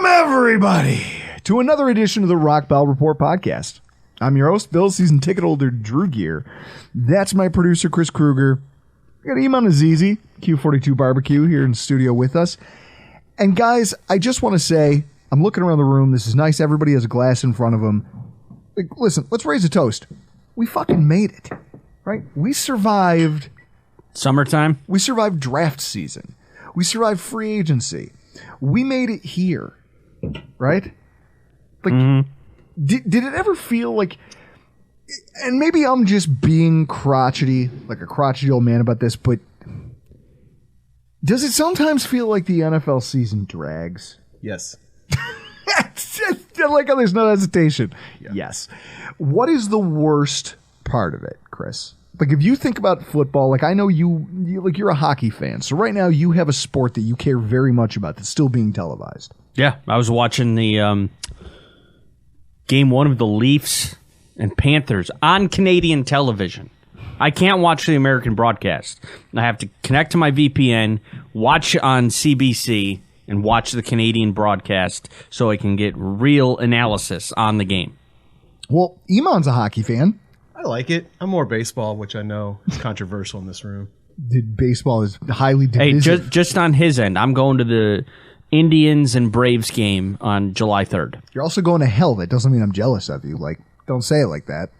everybody, to another edition of the Rockpile Report podcast. I'm your host, Bill, season ticket holder Drew Gear. That's my producer, Chris Kruger. We got Eammon Azizi, Q42 Barbecue, here in the studio with us. And guys, I just want to say, I'm looking around the room. This is nice. Everybody has a glass in front of them. Like, listen, let's raise a toast. We fucking made it, right? We survived summertime. We survived draft season. We survived free agency. We made it here, right? Like, did it ever feel like, and maybe I'm just being crotchety, like a crotchety old man about this, but does it sometimes feel like the NFL season drags? Yes. Like, there's no hesitation. Yeah. Yes. What is the worst part of it, Chris? Like, if you think about football, like, I know you're a hockey fan. So right now you have a sport that you care very much about that's still being televised. Yeah, I was watching the game one of the Leafs and Panthers on Canadian television. I can't watch the American broadcast. I have to connect to my VPN, watch on CBC, and watch the Canadian broadcast so I can get real analysis on the game. Well, Iman's a hockey fan. I like it. I'm more baseball, which I know is controversial in this room. Baseball is highly divisive. Hey, just on his end, I'm going to the Indians and Braves game on July 3rd. You're also going to hell. That doesn't mean I'm jealous of you. Like, don't say it like that.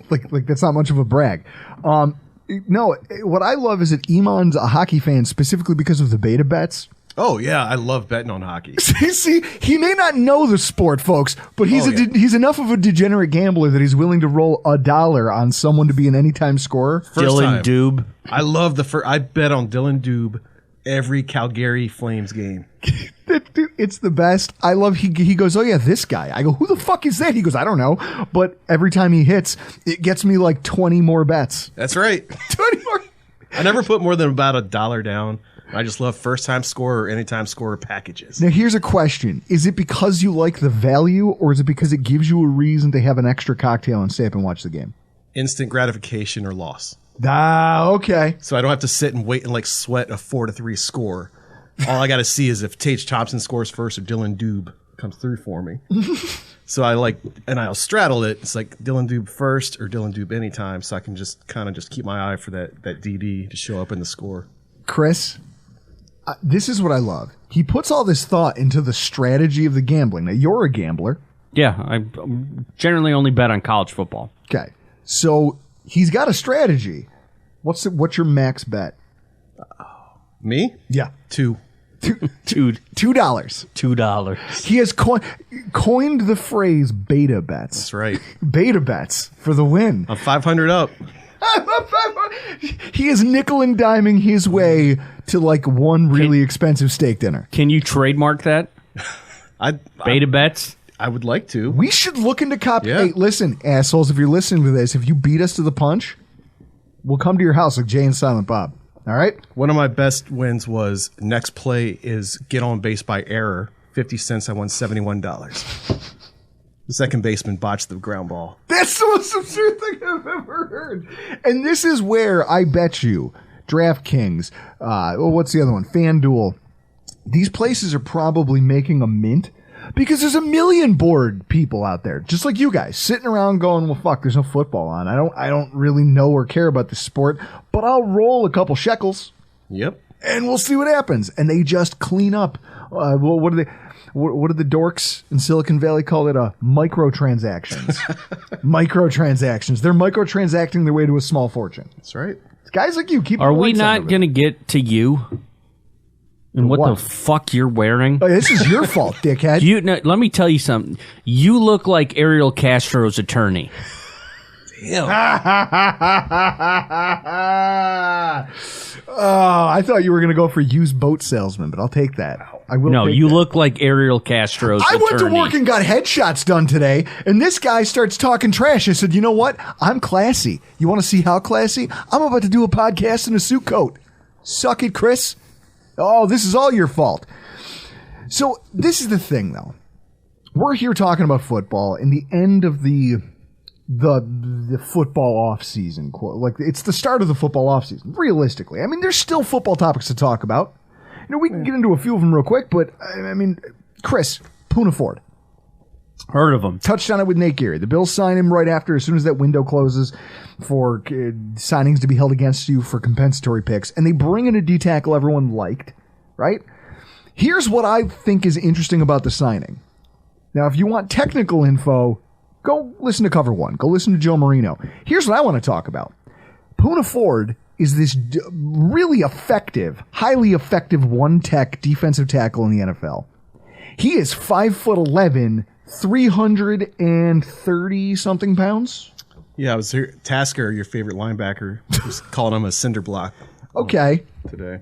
like that's not much of a brag. No, what I love is that Iman's a hockey fan specifically because of the beta bets. Oh, yeah. I love betting on hockey. See, he may not know the sport, folks, but he's enough of a degenerate gambler that he's willing to roll $1 on someone to be an anytime scorer. Dylan Dube. I love I bet on Dylan Dube every Calgary Flames game. It's the best. I love he goes, oh yeah, this guy. I go, who the fuck is that? He goes, I don't know. But every time he hits, it gets me like 20 more bets. That's right. 20 more. I never put more than about $1 down. I just love first-time scorer or anytime scorer packages. Now, here's a question. Is it because you like the value, or is it because it gives you a reason to have an extra cocktail and stay up and watch the game? Instant gratification or loss. Okay. So I don't have to sit and wait and like sweat a 4-3 score. All I got to see is if Tage Thompson scores first or Dylan Dube comes through for me. So I'll straddle it. It's like Dylan Dube first or Dylan Dube anytime, so I can just kind of just keep my eye for that DD to show up in the score. Chris, this is what I love. He puts all this thought into the strategy of the gambling. Now, you're a gambler. Yeah, I generally only bet on college football. Okay. So he's got a strategy. What's your max bet? Me? Yeah. $2. $2. He has coined the phrase beta bets. That's right. Beta bets for the win. I'm 500 up. He is nickel and diming his way to like one really expensive steak dinner. Can you trademark that? Beta bets? I would like to. We should look into copy. Yeah. Hey, listen, assholes, if you're listening to this, if you beat us to the punch, we'll come to your house like Jay and Silent Bob. All right? One of my best wins was next play is get on base by error. 50 cents, I won $71. The second baseman botched the ground ball. That's the most absurd thing I've ever heard. And this is where I bet you DraftKings, what's the other one? FanDuel. These places are probably making a mint because there's a million bored people out there, just like you guys, sitting around going, well, fuck, there's no football on. I don't really know or care about this sport, but I'll roll a couple shekels. Yep. And we'll see what happens. And they just clean up. What do the dorks in Silicon Valley call it? Microtransactions. Microtransactions. They're microtransacting their way to a small fortune. That's right. Guys like you, keep. Are we not going to get to you? And what the fuck you're wearing? Oh, this is your fault, dickhead. Let me tell you something. You look like Ariel Castro's attorney. Damn. Oh, I thought you were going to go for used boat salesman, but I'll take that. I will. No, you that. Look like Ariel Castro's attorney. I went to work and got headshots done today, and this guy starts talking trash. I said, you know what? I'm classy. You want to see how classy? I'm about to do a podcast in a suit coat. Suck it, Chris. Oh, this is all your fault. So this is the thing, though. We're here talking about football in the end of the football off season. Like, it's the start of the football off season. Realistically, I mean, there's still football topics to talk about. You know, we can get into a few of them real quick, but I mean, Chris, Poona Ford. Heard of him. Touched on it with Nate Geary. The Bills sign him right after, as soon as that window closes for signings to be held against you for compensatory picks. And they bring in a D-tackle everyone liked, right? Here's what I think is interesting about the signing. Now, if you want technical info, go listen to Cover One. Go listen to Joe Marino. Here's what I want to talk about. Poona Ford is this really effective, highly effective one-tech defensive tackle in the NFL. He is 5'11", 330-something pounds. Yeah, I was here. Tasker, your favorite linebacker, was calling him a cinder block. Okay. Today.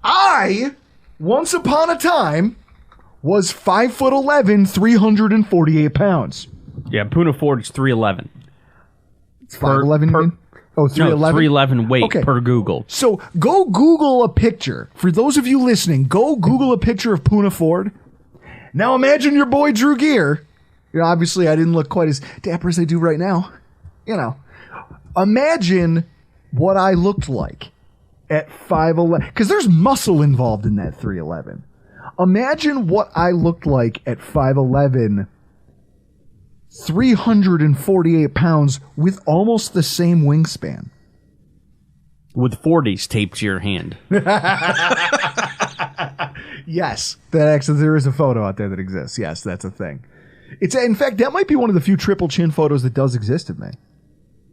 I, once upon a time, was 5'11", 348 pounds. Yeah, Poona Ford's 311. 5'11", you mean? Oh, 311? No, 311 weight Okay. per Google. So go Google a picture. For those of you listening, go Google a picture of Poona Ford. Now imagine your boy Drew Gear. You know, obviously I didn't look quite as dapper as I do right now. You know, imagine what I looked like at 5'11", because there's muscle involved in that 311. Imagine what I looked like at 5'11", 348 pounds with almost the same wingspan. With 40s taped to your hand. Yes, that actually there is a photo out there that exists. Yes, that's a thing. It's in fact that might be one of the few triple chin photos that does exist of me.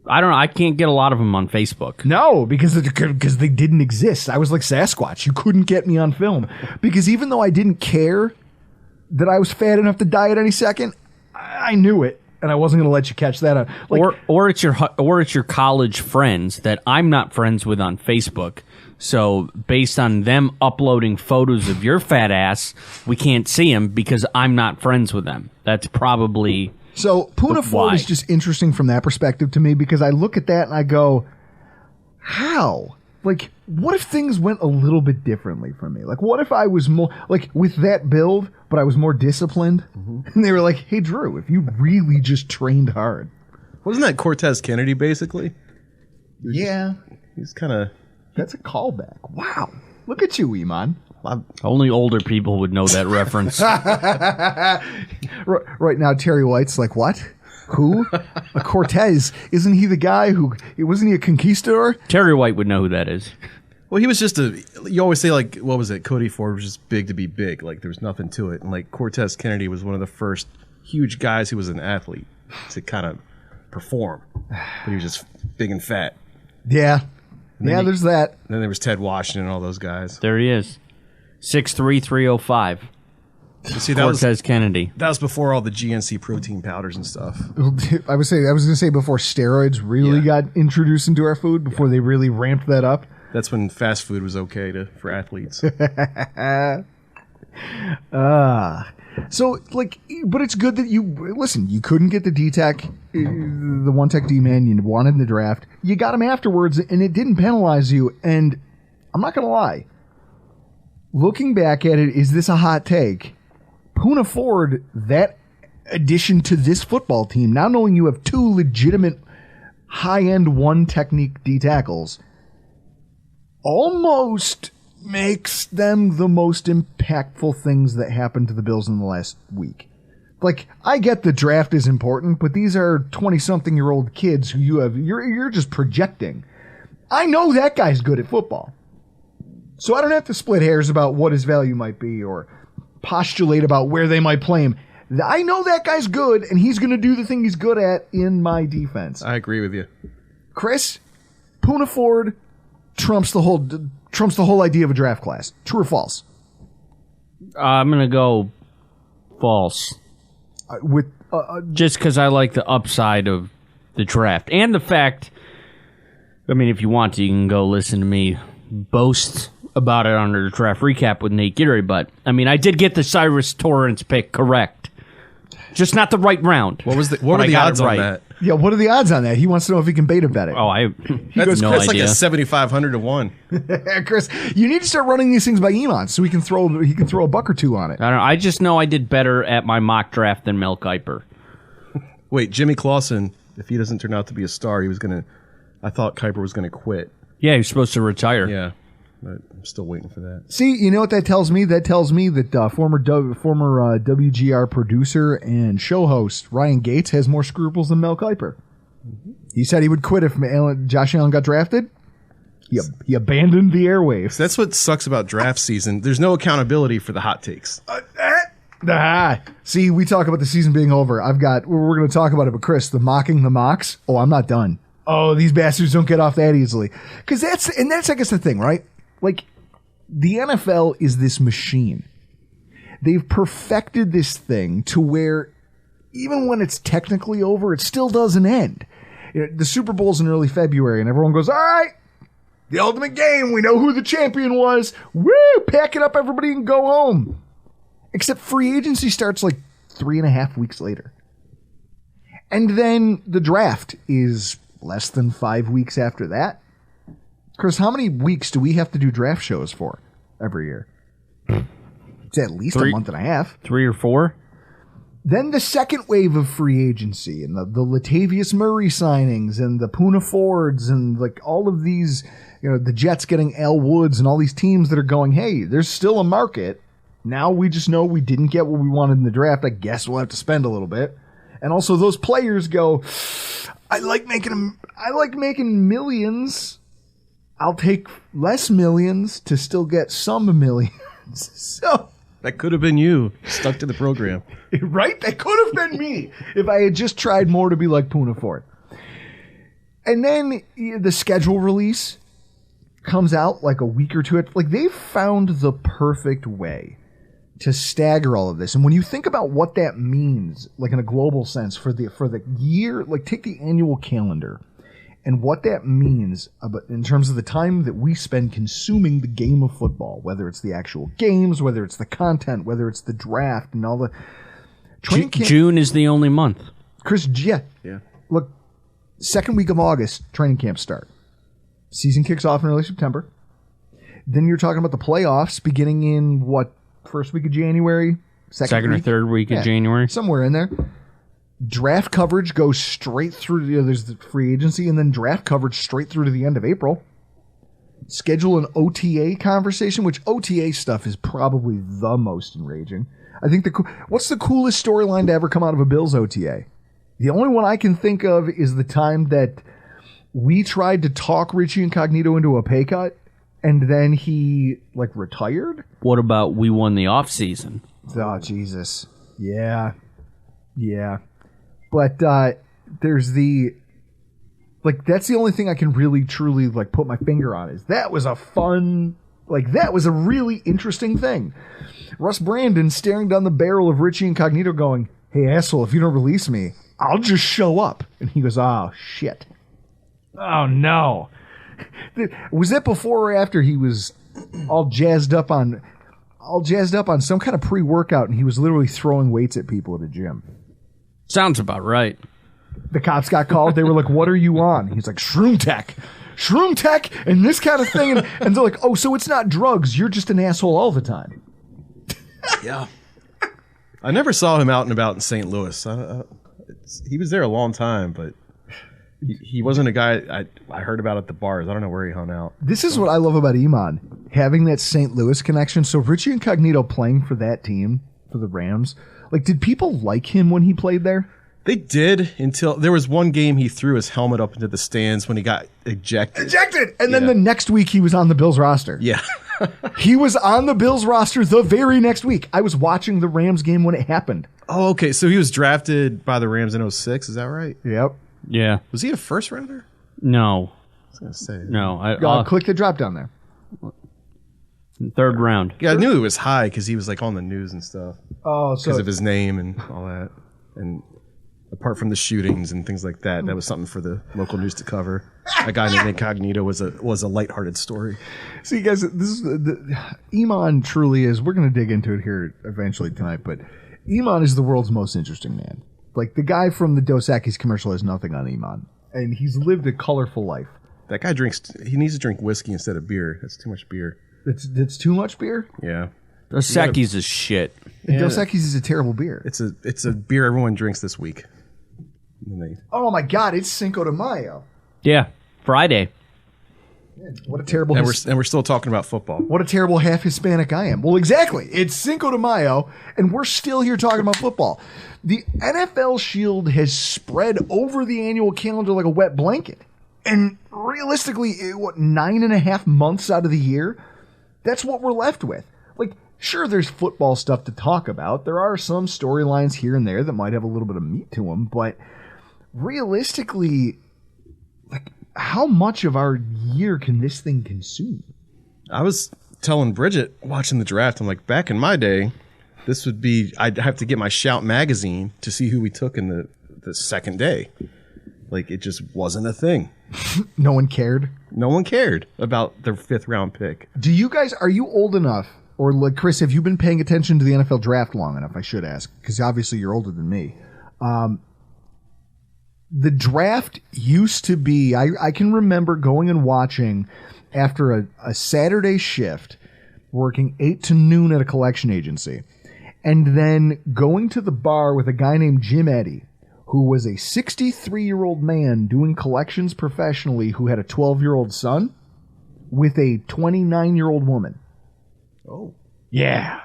I don't know. I can't get a lot of them on Facebook. No, because they didn't exist. I was like Sasquatch. You couldn't get me on film because even though I didn't care that I was fat enough to die at any second, I knew it, and I wasn't going to let you catch that. Like, or it's your college friends that I'm not friends with on Facebook. So based on them uploading photos of your fat ass, we can't see them because I'm not friends with them. That's probably so. Poona Ford is just interesting from that perspective to me because I look at that and I go, how? Like, what if things went a little bit differently for me? Like, what if I was more like with that build, but I was more disciplined? Mm-hmm. And they were like, "Hey, Drew, if you really just trained hard." Wasn't that Cortez Kennedy, basically? Yeah. He's kind of... That's a callback. Wow. Look at you, Iman. Only older people would know that reference. Right now, Terry White's like, what? Who? A Cortez. Isn't he the guy who... Wasn't he a conquistador? Terry White would know who that is. Well, he was just a... You always say, like, what was it? Cody Ford was just big to be big. Like, there was nothing to it. And, like, Cortez Kennedy was one of the first huge guys who was an athlete to kind of perform. But he was just big and fat. Yeah. Yeah, there's that. Then there was Ted Washington and all those guys. There he is. 6'3", 305. See, that Cortez Kennedy. That was before all the GNC protein powders and stuff. I was going to say before steroids really got introduced into our food, before they really ramped that up. That's when fast food was okay for athletes. So, like, but it's good that you couldn't get the D-Tech, the one-tech D-man you wanted in the draft. You got him afterwards, and it didn't penalize you. And I'm not going to lie. Looking back at it, is this a hot take? Poona Ford, that addition to this football team, now knowing you have two legitimate high-end one-technique D-tackles, almost makes them the most impactful things that happened to the Bills in the last week. Like, I get the draft is important, but these are 20-something-year-old kids who you're just projecting. I know that guy's good at football. So I don't have to split hairs about what his value might be or postulate about where they might play him. I know that guy's good, and he's going to do the thing he's good at in my defense. I agree with you. Chris, Poona Ford trumps the whole idea of a draft class. True or false? I'm going to go false. Just because I like the upside of the draft. And the fact, I mean, if you want to, you can go listen to me boast about it on the draft recap with Nate Geary. But, I mean, I did get the Cyrus Torrance pick correct. Just not the right round. What were the odds on that? Yeah, what are the odds on that? He wants to know if he can beta bet it. Oh, I That's no like idea. a 7,500 to 1. Chris, you need to start running these things by Iman so he can throw a buck or two on it. I don't know. I just know I did better at my mock draft than Mel Kiper. Wait, Jimmy Clausen, if he doesn't turn out to be a star, I thought Kuiper was going to quit. Yeah, he was supposed to retire. Yeah. but I'm still waiting for that. See, you know what that tells me? That tells me that former WGR producer and show host Ryan Gates has more scruples than Mel Kiper. He said he would quit if Josh Allen got drafted. He abandoned the airwaves. That's what sucks about draft season. There's no accountability for the hot takes. See, we talk about the season being over. We're going to talk about it, but Chris, the mocking the mocks. Oh, I'm not done. Oh, these bastards don't get off that easily. Because that's I guess the thing, right? Like, the NFL is this machine. They've perfected this thing to where even when it's technically over, it still doesn't end. You know, the Super Bowl's in early February, and everyone goes, all right, the ultimate game. We know who the champion was. Woo! Pack it up, everybody, and go home. Except free agency starts like 3.5 weeks later. And then the draft is less than 5 weeks after that. Chris, how many weeks do we have to do draft shows for every year? It's at least a month and a half. 3 or 4. Then the second wave of free agency and the Latavius Murray signings and the Poona Fords and like all of these, you know, the Jets getting Al Woods and all these teams that are going, hey, there's still a market. Now we just know we didn't get what we wanted in the draft. I guess we'll have to spend a little bit. And also those players go, I like making millions. I'll take less millions to still get some millions. So that could have been you stuck to the program. Right? That could have been me if I had just tried more to be like Poona Ford. And then the schedule release comes out like a week or two. Like they've found the perfect way to stagger all of this. And when you think about what that means, like in a global sense for the year, like take the annual calendar and what that means in terms of the time that we spend consuming the game of football, whether it's the actual games, whether it's the content, whether it's the draft and all the training camp. June is the only month. Chris, yeah. Look, second week of August, training camps start. Season kicks off in early September. Then you're talking about the playoffs beginning in what? First week of January? Second or third week of January? Somewhere in there. Draft coverage goes straight through. There's the free agency, and then draft coverage straight through to the end of April. Schedule an OTA conversation, which OTA stuff is probably the most enraging. I think what's the coolest storyline to ever come out of a Bills OTA? The only one I can think of is the time that we tried to talk Richie Incognito into a pay cut, and then he, like, retired? What about we won the offseason? Oh, Jesus. Yeah. But there's the... Like, that's the only thing I can really, truly, like, put my finger on is that was a fun... Like, that was a really interesting thing. Russ Brandon staring down the barrel of Richie Incognito going, hey, asshole, if you don't release me, I'll just show up. And he goes, oh, shit. Oh, no. Was that before or after he was all jazzed up on some kind of pre-workout and he was literally throwing weights at people at a gym? Sounds about right. The cops got called. They were like, what are you on? He's like, Shroom Tech and this kind of thing. And they're like, oh, so it's not drugs. You're just an asshole all the time. Yeah. I never saw him out and about in St. Louis. He was there a long time, but he wasn't a guy I heard about at the bars. I don't know where he hung out. This is what I love about Iman, having that St. Louis connection. So Richie Incognito playing for that team, for the Rams, like, did people like him when he played there? They did until there was one game he threw his helmet up into the stands when he got ejected. And then the next week he was on the Bills roster. Yeah. He was on the Bills roster the very next week. I was watching the Rams game when it happened. Oh, okay. So he was drafted by the Rams in 2006. Is that right? Yep. Yeah. Was he a first rounder? No. I was going to say. No. Click the drop down there. Third round. Yeah, I knew it was high because he was like on the news and stuff. Oh, so because of his name and all that. And apart from the shootings and things like that, that was something for the local news to cover. A guy named Incognito was a lighthearted story. See, guys, this is Iman truly is. We're going to dig into it here eventually tonight, but Iman is the world's most interesting man. Like, the guy from the Dos Equis commercial has nothing on Iman, and he's lived a colorful life. That guy he needs to drink whiskey instead of beer. That's too much beer. It's too much beer? Yeah. Dos Equis is shit. Dos Equis is a terrible beer. It's a beer everyone drinks this week. Oh my God, it's Cinco de Mayo. Yeah. Friday. What a terrible and we're still talking about football. What a terrible half Hispanic I am. Well, exactly. It's Cinco de Mayo, and we're still here talking about football. The NFL shield has spread over the annual calendar like a wet blanket. And realistically, 9.5 months out of the year, that's what we're left with. Like, sure, there's football stuff to talk about. There are some storylines here and there that might have a little bit of meat to them, but realistically, like, how much of our year can this thing consume? I was telling Bridget watching the draft, I'm like, back in my day, this would be, I'd have to get my Shout magazine to see who we took in the second day. Like, it just wasn't a thing. No one cared? No one cared about their 5th round pick. Do you guys, are you old enough, or like Chris, have you been paying attention to the NFL draft long enough, I should ask, because obviously you're older than me. The draft used to be, I can remember going and watching after a Saturday shift, working 8 to noon at a collection agency, and then going to the bar with a guy named Jim Eddy, who was a 63-year-old man doing collections professionally who had a 12-year-old son with a 29-year-old woman. Oh. Yeah.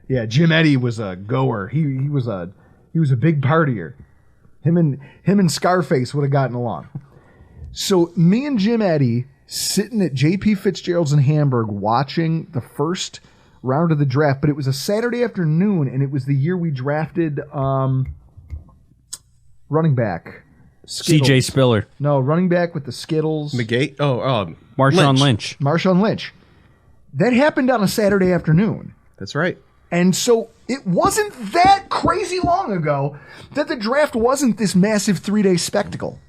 Yeah, Jim Eddy was a goer. He was a big partier. Him and Scarface would have gotten along. So me and Jim Eddy sitting at J.P. Fitzgerald's in Hamburg watching the first round of the draft, but it was a Saturday afternoon, and it was the year we drafted running back. Skittles. C.J. Spiller. No, running back with the Skittles. McGate? Marshawn Lynch. Marshawn Lynch. That happened on a Saturday afternoon. That's right. And so it wasn't that crazy long ago that the draft wasn't this massive 3-day spectacle.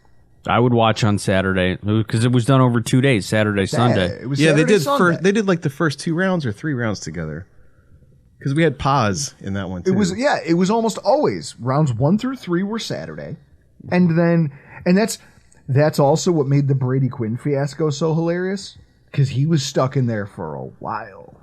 I would watch on Saturday because it was done over 2 days, Saturday, Sunday. It was yeah, Saturday, Sunday. They did like the first 2 rounds or 3 rounds together. Because we had pause in that one too. It was almost always rounds 1 through 3 were Saturday. And that's also what made the Brady Quinn fiasco so hilarious. Because he was stuck in there for a while.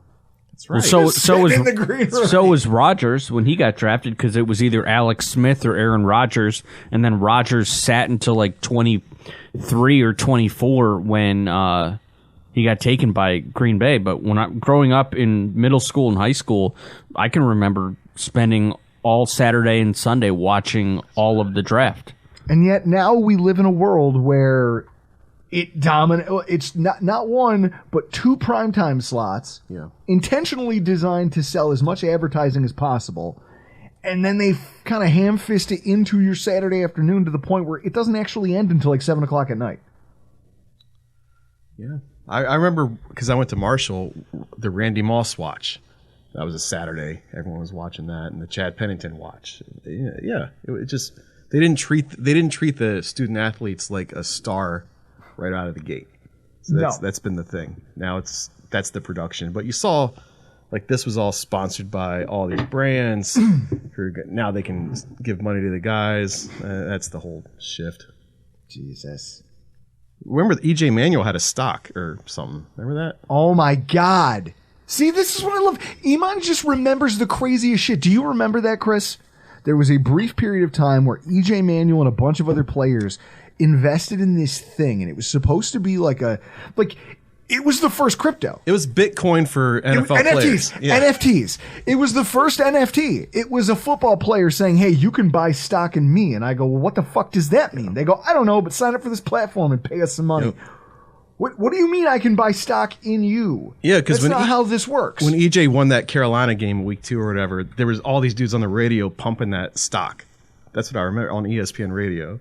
That's right. Well, so was Rodgers when he got drafted because it was either Alex Smith or Aaron Rodgers, and then Rodgers sat until like 23 or 24 when he got taken by Green Bay. But growing up in middle school and high school, I can remember spending all Saturday and Sunday watching all of the draft. And yet now we live in a world where it's not one, but 2 primetime slots, intentionally designed to sell as much advertising as possible. And then they kind of ham-fist it into your Saturday afternoon to the point where it doesn't actually end until like 7 o'clock at night. Yeah. I remember, because I went to Marshall, the Randy Moss watch. That was a Saturday. Everyone was watching that, and the Chad Pennington watch. Yeah. It just, they didn't treat the student athletes like a star right out of the gate. So that's been the thing. Now that's the production. But you saw, like, this was all sponsored by all these brands. Now they can give money to the guys. That's the whole shift. Jesus. Remember, E.J. Manuel had a stock or something. Remember that? Oh my God. See, this is what I love. Iman just remembers the craziest shit. Do you remember that, Chris? There was a brief period of time where E.J. Manuel and a bunch of other players invested in this thing, and it was supposed to be it was the first crypto. It was Bitcoin for NFL players. NFTs. It was the first NFT. It was a football player saying, hey, you can buy stock in me. And I go, well, what the fuck does that mean? They go, I don't know, but sign up for this platform and pay us some money. Yep. What do you mean I can buy stock in you? Yeah, because that's not how this works. When EJ won that Carolina game week 2 or whatever, there was all these dudes on the radio pumping that stock. That's what I remember on ESPN radio.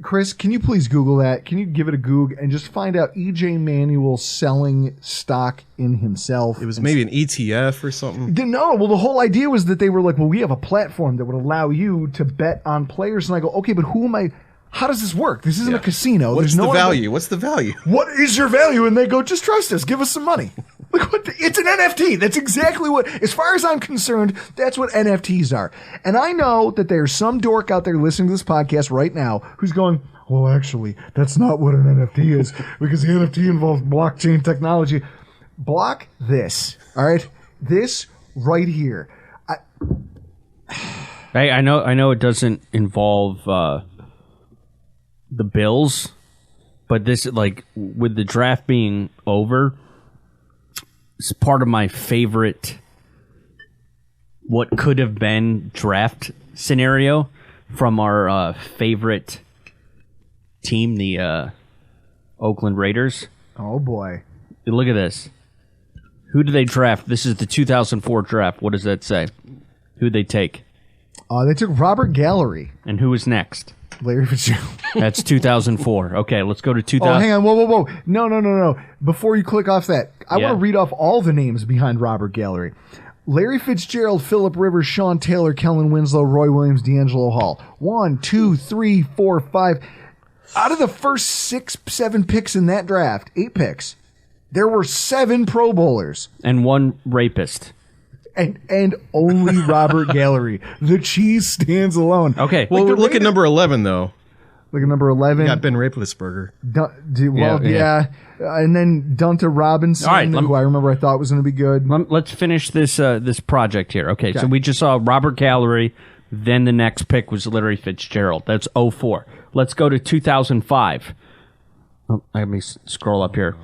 Chris, can you please Google that? Can you give it a Goog and just find out E.J. Manuel selling stock in himself? It was maybe an ETF or something. No, well, the whole idea was that they were like, well, we have a platform that would allow you to bet on players. And I go, okay, but who am I? How does this work? This isn't a casino. What's the value? What's the value? What is your value? And they go, just trust us. Give us some money. Like, it's an NFT. That's exactly what, as far as I'm concerned, that's what NFTs are. And I know that there's some dork out there listening to this podcast right now who's going, well, actually, that's not what an NFT is, because the NFT involves blockchain technology. Block this, all right? This right here. I know it doesn't involve the Bills, But this, like, with the draft being over, it's part of my favorite what could have been draft scenario from our favorite team, the Oakland Raiders. Oh, boy. Look at this. Who do they draft? This is the 2004 draft. What does that say? Who'd they take? They took Robert Gallery. And who was next? Larry Fitzgerald. That's 2004. Okay, let's go to 2000. Oh, hang on. Whoa. No. Before you click off that, I want to read off all the names behind Robert Gallery. Larry Fitzgerald, Phillip Rivers, Sean Taylor, Kellen Winslow, Roy Williams, D'Angelo Hall. 1, 2, 3, 4, 5. Out of the first 6, 7 picks in that draft, 8 picks, there were 7 Pro Bowlers. And 1 rapist. And only Robert Gallery. The cheese stands alone. Okay. Well, look at number 11, though. Look at number 11. Got Ben Roethlisberger. Yeah. And then Dunta Robinson, All right, who I remember I thought was going to be good. Let's finish this this project here. Okay, so we just saw Robert Gallery. Then the next pick was Larry Fitzgerald. That's 04. Let's go to 2005. Let me scroll up here.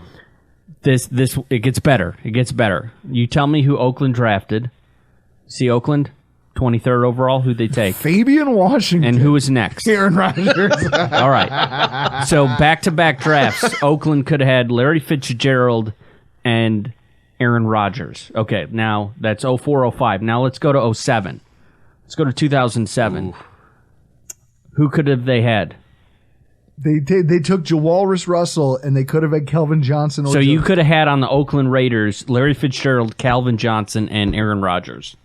This it gets better. It gets better. You tell me who Oakland drafted. See Oakland, 23rd overall. Who'd they take? Fabian Washington. And who was next? Aaron Rodgers. All right. So back-to-back drafts. Oakland could have had Larry Fitzgerald and Aaron Rodgers. Okay, now that's 04, 05. Now let's go to 07. Let's go to 2007. Ooh. Who could have they had? They took Jawalrus Russell, and they could have had Kelvin Johnson. So you could have had on the Oakland Raiders Larry Fitzgerald, Calvin Johnson, and Aaron Rodgers.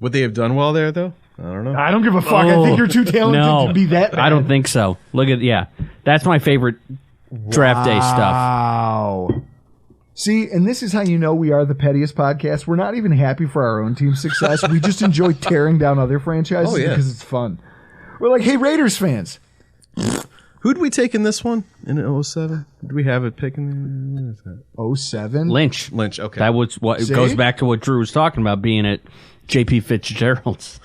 Would they have done well there, though? I don't know. I don't give a fuck. I think you're too talented to be that bad. I don't think so. Look at, that's my favorite draft day stuff. Wow. See, and this is how you know we are the pettiest podcast. We're not even happy for our own team's success. We just enjoy tearing down other franchises because it's fun. We're like, hey, Raiders fans. Who'd we take in this one in 07? Did we have a pick in 07? Lynch, okay. That was what it goes back to what Drew was talking about, being at J.P. Fitzgerald's.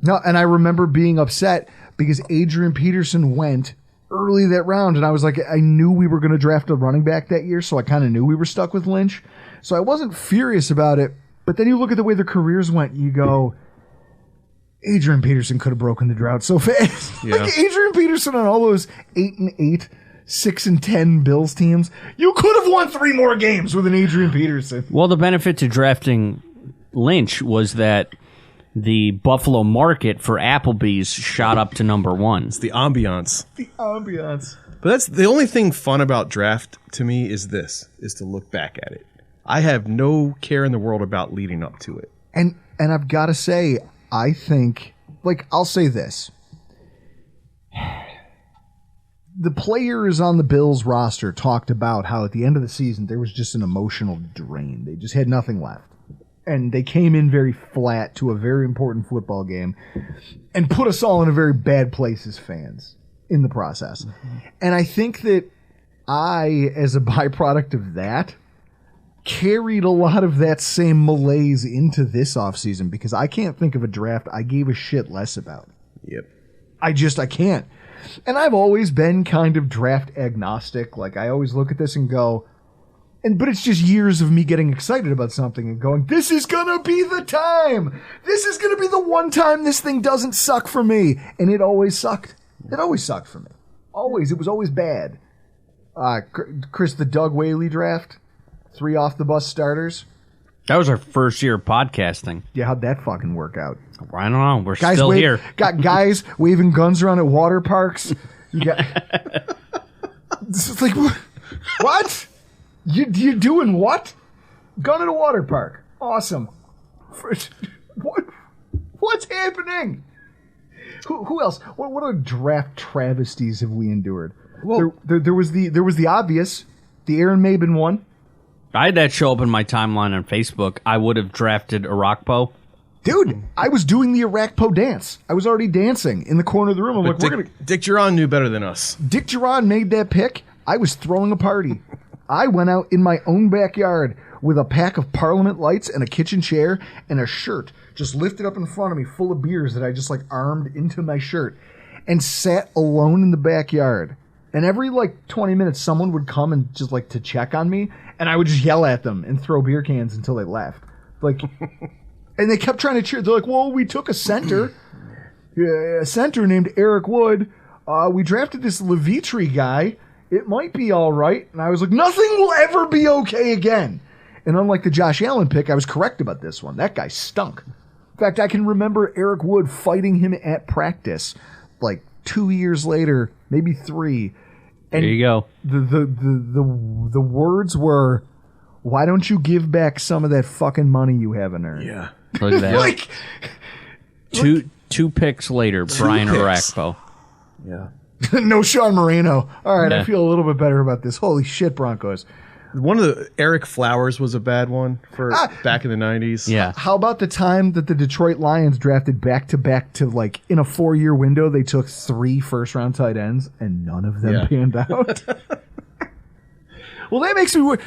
No, and I remember being upset because Adrian Peterson went early that round, and I was like, I knew we were going to draft a running back that year, so I kind of knew we were stuck with Lynch. So I wasn't furious about it, but then you look at the way their careers went, you go, Adrian Peterson could have broken the drought so fast. Yeah. Like Adrian Peterson on all those 8-8, 6-10 Bills teams, you could have won 3 more games with an Adrian Peterson. Well, the benefit to drafting Lynch was that the Buffalo market for Applebee's shot up to number 1. It's the ambiance. The ambiance. But that's the only thing fun about draft to me is to look back at it. I have no care in the world about leading up to it. And I've got to say, I think, like, I'll say this. The players on the Bills roster talked about how at the end of the season there was just an emotional drain. They just had nothing left. And they came in very flat to a very important football game and put us all in a very bad place as fans in the process. Mm-hmm. And I think that I, as a byproduct of that, carried a lot of that same malaise into this offseason because I can't think of a draft I gave a shit less about. Yep. I can't. And I've always been kind of draft agnostic. Like, I always look at this and go, but it's just years of me getting excited about something and going, this is going to be the time. This is going to be the one time this thing doesn't suck for me. And it always sucked. It always sucked for me. Always. It was always bad. Chris, the Doug Whaley draft, 3 off-the-bus starters. That was our first year of podcasting. Yeah, how'd that fucking work out? I don't know. We're still here. Got guys waving guns around at water parks. You got... It's like, what? You doing what? Gun at a water park. Awesome. What's happening? Who else? What other draft travesties have we endured? Well, there was the obvious, the Aaron Maben one. I had that show up in my timeline on Facebook. I would have drafted Rockpile. Dude, I was doing the Arakpo dance. I was already dancing in the corner of the room. I'm like, Dick Duran knew better than us. Dick Duran made that pick. I was throwing a party. I went out in my own backyard with a pack of Parliament lights and a kitchen chair and a shirt just lifted up in front of me full of beers that I just like armed into my shirt and sat alone in the backyard And every, 20 minutes, someone would come and just, to check on me, and I would just yell at them and throw beer cans until they left. And they kept trying to cheer. They're like, well, we took a center named Eric Wood. We drafted this Levitri guy. It might be all right. And I was like, nothing will ever be okay again. And unlike the Josh Allen pick, I was correct about this one. That guy stunk. In fact, I can remember Eric Wood fighting him at practice 2 years later, maybe 3. And there you go. The words were, why don't you give back some of that fucking money you haven't earned? Yeah. Look at that. Two picks later, Brian Arakpo. Yeah. No Sean Moreno. All right, Yeah. I feel a little bit better about this. Holy shit, Broncos. One of the Eric Flowers was a bad one for back in the 90s. Yeah. How about the time that the Detroit Lions drafted back-to-back to, in a 4-year window, they took 3 first-round tight ends, and none of them panned out? Well, that makes me worry.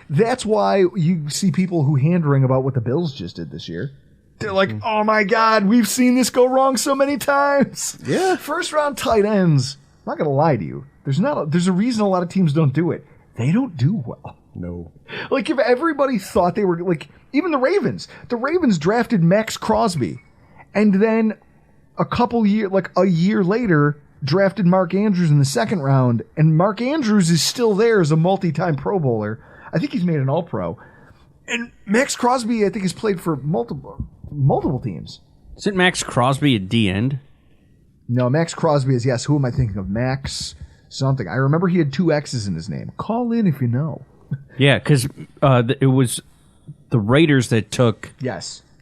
That's why you see people who hand-wring about what the Bills just did this year. They're like, oh, my God, we've seen this go wrong so many times. Yeah. First-round tight ends, I'm not going to lie to you. There's a reason a lot of teams don't do it. They don't do well. No. If everybody thought they were, even the Ravens drafted Max Crosby, and then a year later, drafted Mark Andrews in the second round, and Mark Andrews is still there as a multi-time Pro Bowler. I think he's made an All-Pro. And Max Crosby, I think, has played for multiple teams. Isn't Max Crosby a D-end? No, Max Crosby is, yes. Who am I thinking of? Max something. I remember he had 2 X's in his name. Call in if you know. Yeah, because it was the Raiders that took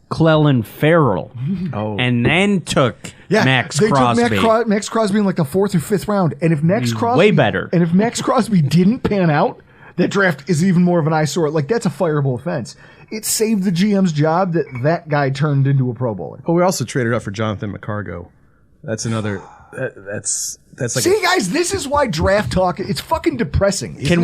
Clelin Ferrell and then took Max Crosby. Took Max Crosby in the 4th or 5th round. And if Max Crosby... Way better. And if Max Crosby didn't pan out, that draft is even more of an eyesore. That's a fireable offense. It saved the GM's job that guy turned into a Pro Bowler. Oh, we also traded up for Jonathan McCargo. That's another... That's like see, guys, this is why draft talk, it's fucking depressing. Can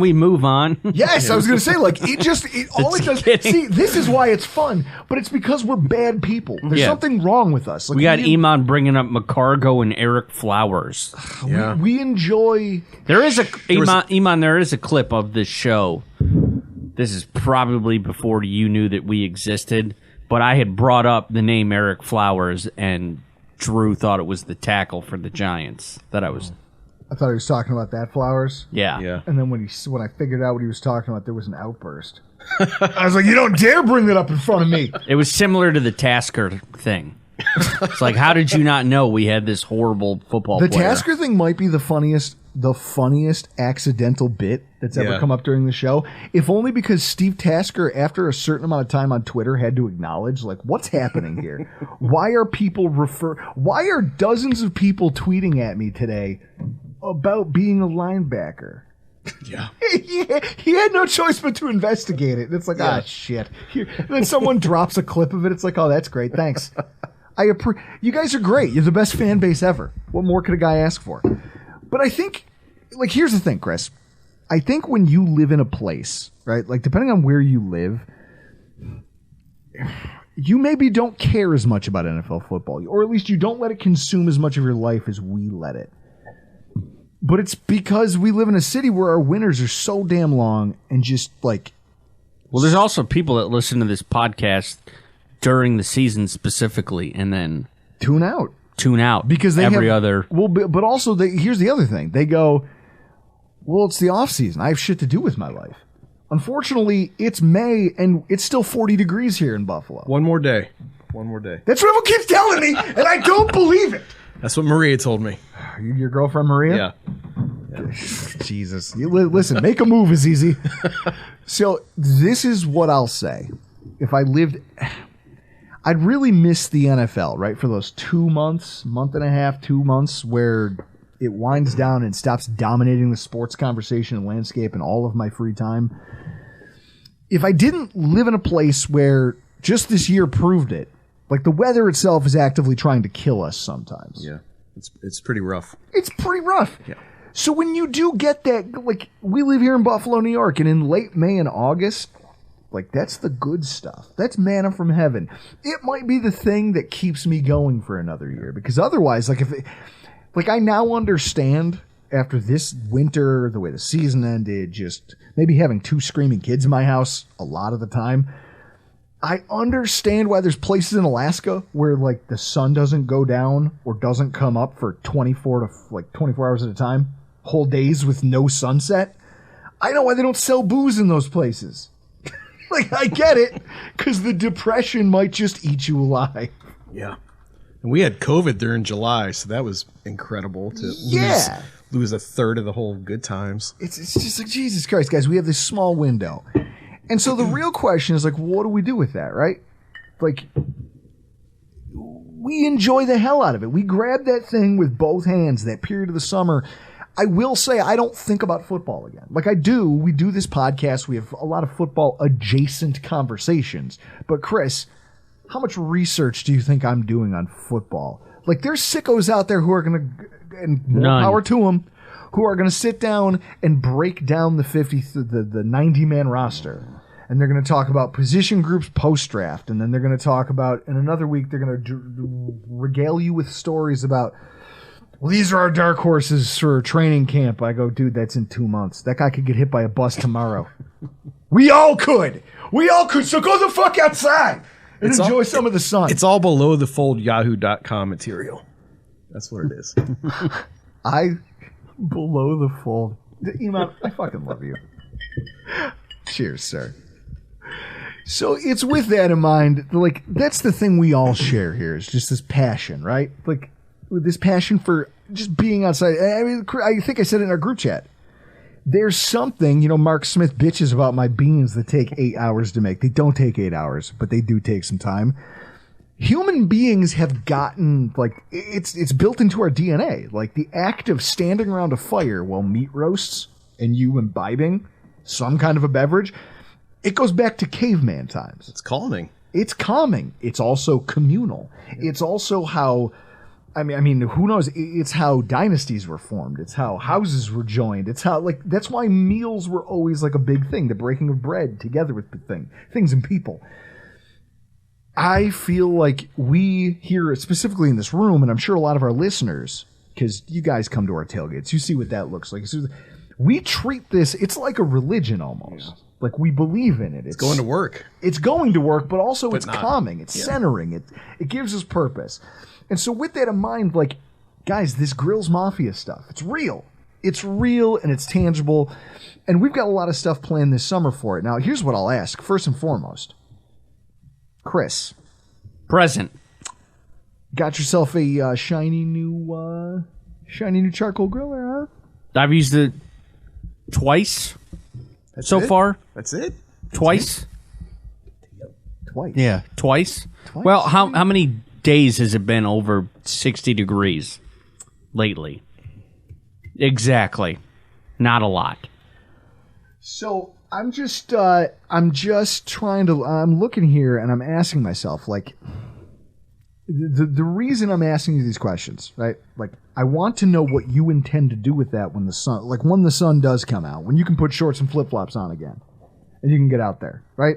we move on? Yes, I was going to say, all it does, see, this is why it's fun, but it's because we're bad people. There's something wrong with us. We got Iman bringing up McCargo and Eric Flowers. Yeah. We enjoy... There is Iman, there is a clip of this show. This is probably before you knew that we existed, but I had brought up the name Eric Flowers, and Drew thought it was the tackle for the Giants. I thought he was talking about that Flowers. Yeah. And then when I figured out what he was talking about, there was an outburst. I was like, you don't dare bring that up in front of me. It was similar to the Tasker thing. It's like, how did you not know we had this horrible football player? The Tasker thing might be the funniest accidental bit that's ever come up during the show. If only because Steve Tasker, after a certain amount of time on Twitter, had to acknowledge, what's happening here? Why are dozens of people tweeting at me today about being a linebacker? Yeah. he had no choice but to investigate it. It's like, shit. And then someone drops a clip of it. It's like, oh, that's great. Thanks. You guys are great. You're the best fan base ever. What more could a guy ask for? But I think, here's the thing, Chris. I think when you live in a place, right, depending on where you live, you maybe don't care as much about NFL football, or at least you don't let it consume as much of your life as we let it. But it's because we live in a city where our winters are so damn long and just, Well, there's also people that listen to this podcast during the season specifically, and then tune out because they other. Well, but also here's the other thing. They go, well, it's the off season. I have shit to do with my life. Unfortunately, it's May and it's still 40 degrees here in Buffalo. One more day. That's what everyone keeps telling me, and I don't believe it. That's what Maria told me. Your girlfriend Maria? Yeah. Jesus. Listen, make a move, Azizi. So this is what I'll say. If I lived... I'd really miss the NFL, right? For those 2 months, month and a half, 2 months where it winds down and stops dominating the sports conversation and landscape and all of my free time. If I didn't live in a place where just this year proved it, the weather itself is actively trying to kill us sometimes. Yeah. It's pretty rough. It's pretty rough. Yeah. So when you do get that, we live here in Buffalo, New York, and in late May and August, that's the good stuff. That's manna from heaven. It might be the thing that keeps me going for another year. Because otherwise, I now understand after this winter, the way the season ended, just maybe having 2 screaming kids in my house a lot of the time, I understand why there's places in Alaska where like the sun doesn't go down or doesn't come up for 24 hours at a time, whole days with no sunset. I know why they don't sell booze in those places. Like, I get it, because the depression might just eat you alive. Yeah. And we had COVID during July, so that was incredible to lose a third of the whole good times. It's just like, Jesus Christ, guys, we have this small window. And so the real question is, like, what do we do with that, right? Like, we enjoy the hell out of it. We grab that thing with both hands, that period of the summer. I will say I don't think about football again. Like I do. We do this podcast. We have a lot of football adjacent conversations. But Chris, how much research do you think I'm doing on football? Like there's sickos out there who are going to, and more power to them, who are going to sit down and break down the 90-man roster. And they're going to talk about position groups post-draft. And then they're going to talk about, in another week, they're going to regale you with stories about, well, these are our dark horses for training camp. I go, dude, that's in 2 months. That guy could get hit by a bus tomorrow. We all could. So go the fuck outside and enjoy some of the sun. It's all below the fold yahoo.com material. That's what it is. Below the fold. Iman, I fucking love you. Cheers, sir. So it's with that in mind, like, that's the thing we all share here is just this passion, right? Like, this passion for just being outside. I mean, I think I said it in our group chat. There's something, Mark Smith bitches about my beans that take 8 hours to make. They don't take 8 hours, but they do take some time. Human beings have gotten, like, it's built into our DNA. Like, the act of standing around a fire while meat roasts and you imbibing some kind of a beverage, it goes back to caveman times. It's calming. It's calming. It's also communal. It's also how... I mean, who knows? It's how dynasties were formed. It's how houses were joined. It's how, like, that's why meals were always like a big thing. The breaking of bread together with things and people. I feel like we here, specifically in this room, and I'm sure a lot of our listeners, because you guys come to our tailgates, you see what that looks like. We treat this, it's like a religion almost. Yeah. Like, we believe in it. It's going to work. It's going to work, but also it's calming. It's centering. It gives us purpose. And so with that in mind, like, guys, this Grills Mafia stuff, it's real. It's real and it's tangible. And we've got a lot of stuff planned this summer for it. Now, here's what I'll ask. First and foremost, Chris. Present. Got yourself a shiny new charcoal griller, huh? I've used it twice so far. That's it? Twice? Twice. Yeah, twice. Well, how many days has it been over 60 degrees lately? Exactly. Not a lot. So I'm just trying to, I'm looking here and I'm asking myself, like, the reason I'm asking you these questions, right? Like, I want to know what you intend to do with that when the sun does come out, when you can put shorts and flip-flops on again and you can get out there, right?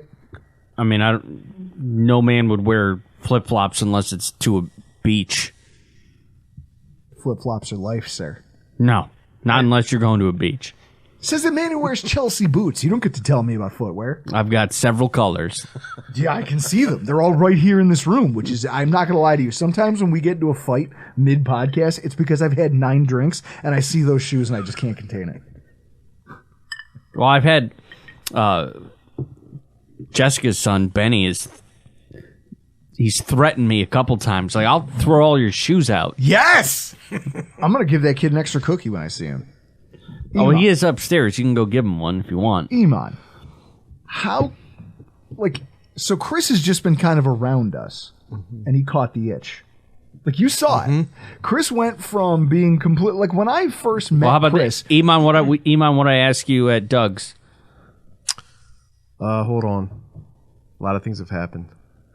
I mean, no man would wear flip-flops unless it's to a beach. Flip-flops are life, sir. No, not unless you're going to a beach. Says the man who wears Chelsea boots. You don't get to tell me about footwear. I've got several colors. Yeah, I can see them. They're all right here in this room, which is, I'm not going to lie to you. Sometimes when we get into a fight mid-podcast, it's because I've had 9 drinks and I see those shoes and I just can't contain it. Well, I've had Jessica's son, Benny, he's threatened me a couple times. Like, I'll throw all your shoes out. Yes! I'm going to give that kid an extra cookie when I see him. Iman. Oh, he is upstairs. You can go give him one if you want. Iman, so Chris has just been kind of around us, and he caught the itch. Like, you saw it. Chris went from being complete, like, when I first met how about Chris. This? Iman, what I asked you at Doug's? Hold on. A lot of things have happened.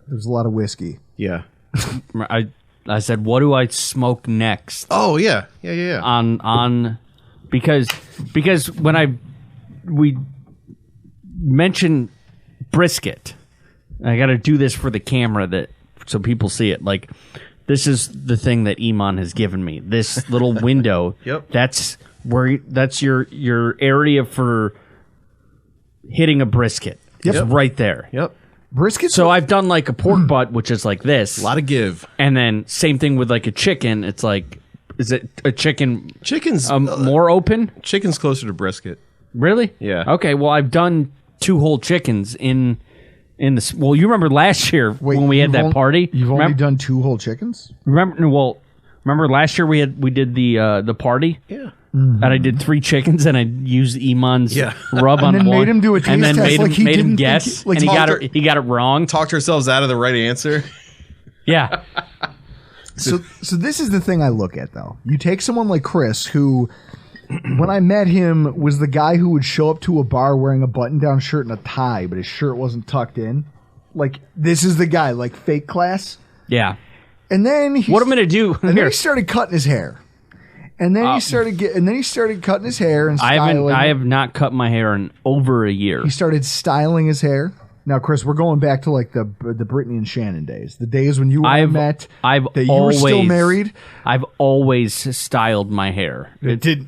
There's a lot of whiskey. Yeah. I said, what do I smoke next? Oh, yeah. On because when we mentioned brisket, I got to do this for the camera so people see it. Like, this is the thing that Iman has given me. This little window. Yep. That's that's your area for hitting a brisket. Yep. It's right there. Yep. Brisket. So I've done like a pork butt, which is like this. A lot of give. And then same thing with like a chicken. It's like, is it a chicken Chicken's more open? Chicken's closer to brisket. Really? Yeah. Okay, well, I've done 2 whole chickens in the... Well, you remember last year when we had that party? You've only done 2 whole chickens? Remember last year we did the party? Yeah. And I did 3 chickens, and I used Iman's rub on then one, made him do a taste and then test made like him he guess, didn't think and he got it wrong. Talked ourselves out of the right answer. Yeah. So this is the thing I look at, though. You take someone like Chris, who, when I met him, was the guy who would show up to a bar wearing a button-down shirt and a tie, but his shirt wasn't tucked in. Like, this is the guy, like fake class. Yeah. And then What I'm gonna do and then here? he started cutting his hair. And then he started cutting his hair and styling. I have not cut my hair in over a year. He started styling his hair. Now, Chris, we're going back to like the Brittany and Shannon days, the days when you and I met. That you were still married. I've always styled my hair.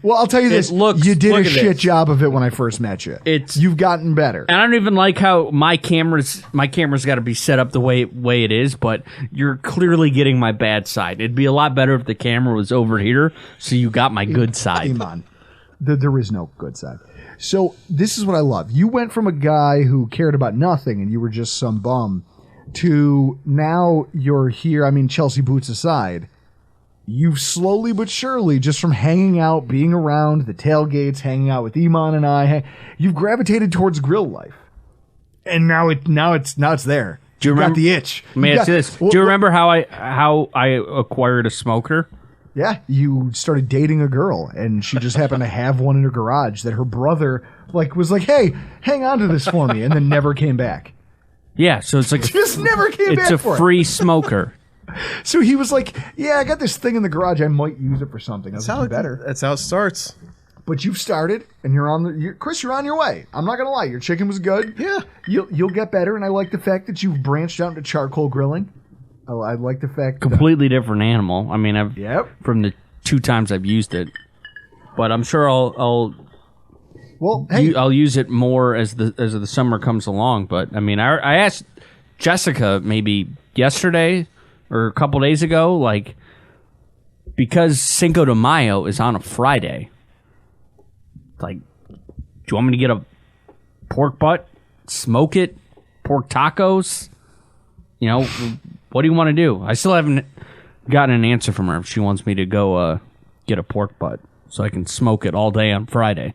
Well, I'll tell you this: you did a shit job of it when I first met you. You've gotten better. And I don't even like how my camera's got to be set up the way it is, but you're clearly getting my bad side. It'd be a lot better if the camera was over here, so you got my good side. Iman, there is no good side. So this is what I love. You went from a guy who cared about nothing and you were just some bum to now you're here. I mean, Chelsea boots aside, you've slowly but surely, just from hanging out, being around the tailgates, hanging out with Iman and I, you've gravitated towards grill life. And now it's there. Do you remember got the itch? May I ask you this? Do you remember how I acquired a smoker? Yeah, you started dating a girl, and she just happened to have one in her garage that her brother was like, "Hey, hang on to this for me," and then never came back. Yeah, so it's like Just never came back it's a for it. free smoker. So he was like, "Yeah, I got this thing in the garage. I might use it for something." That's how it starts. But you've started, and Chris, you're on your way. I'm not gonna lie, your chicken was good. Yeah. You'll get better, and I like the fact that you've branched out into charcoal grilling. I like the fact Completely different animal. I mean, from the 2 times I've used it, but I'm sure I'll use it more as the summer comes along. But I mean, I asked Jessica maybe yesterday or a couple days ago, like, because Cinco de Mayo is on a Friday, like, do you want me to get a pork butt, smoke it, pork tacos? You know, what do you want to do? I still haven't gotten an answer from her if she wants me to go get a pork butt so I can smoke it all day on Friday.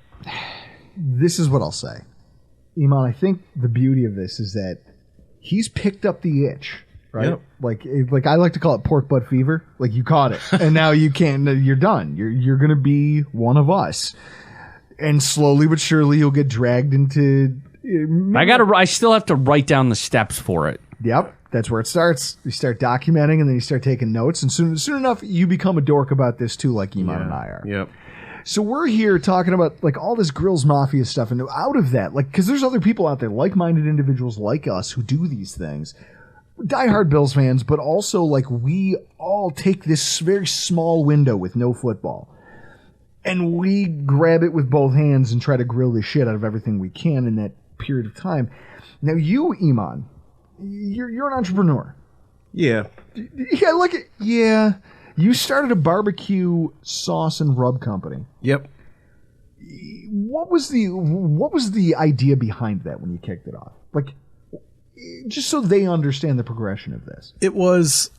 This is what I'll say. Iman, I think the beauty of this is that he's picked up the itch, right? Yep. Like I like to call it pork butt fever. Like, you caught it, and now you're done. You're going to be one of us. And slowly but surely you'll get dragged into... I still have to write down the steps for it. Yep, that's where it starts. You start documenting, and then you start taking notes, and soon enough, you become a dork about this too, like Iman and I are. Yep. So we're here talking about like all this Grills Mafia stuff, and out of that, like, because there's other people out there, like-minded individuals like us, who do these things, diehard Bills fans, but also like we all take this very small window with no football, and we grab it with both hands and try to grill the shit out of everything we can in that period of time. Now, you, Iman, you're an entrepreneur. Yeah. Yeah, look at you started a barbecue sauce and rub company. Yep. What was the idea behind that when you kicked it off? Like, just so they understand the progression of this. It was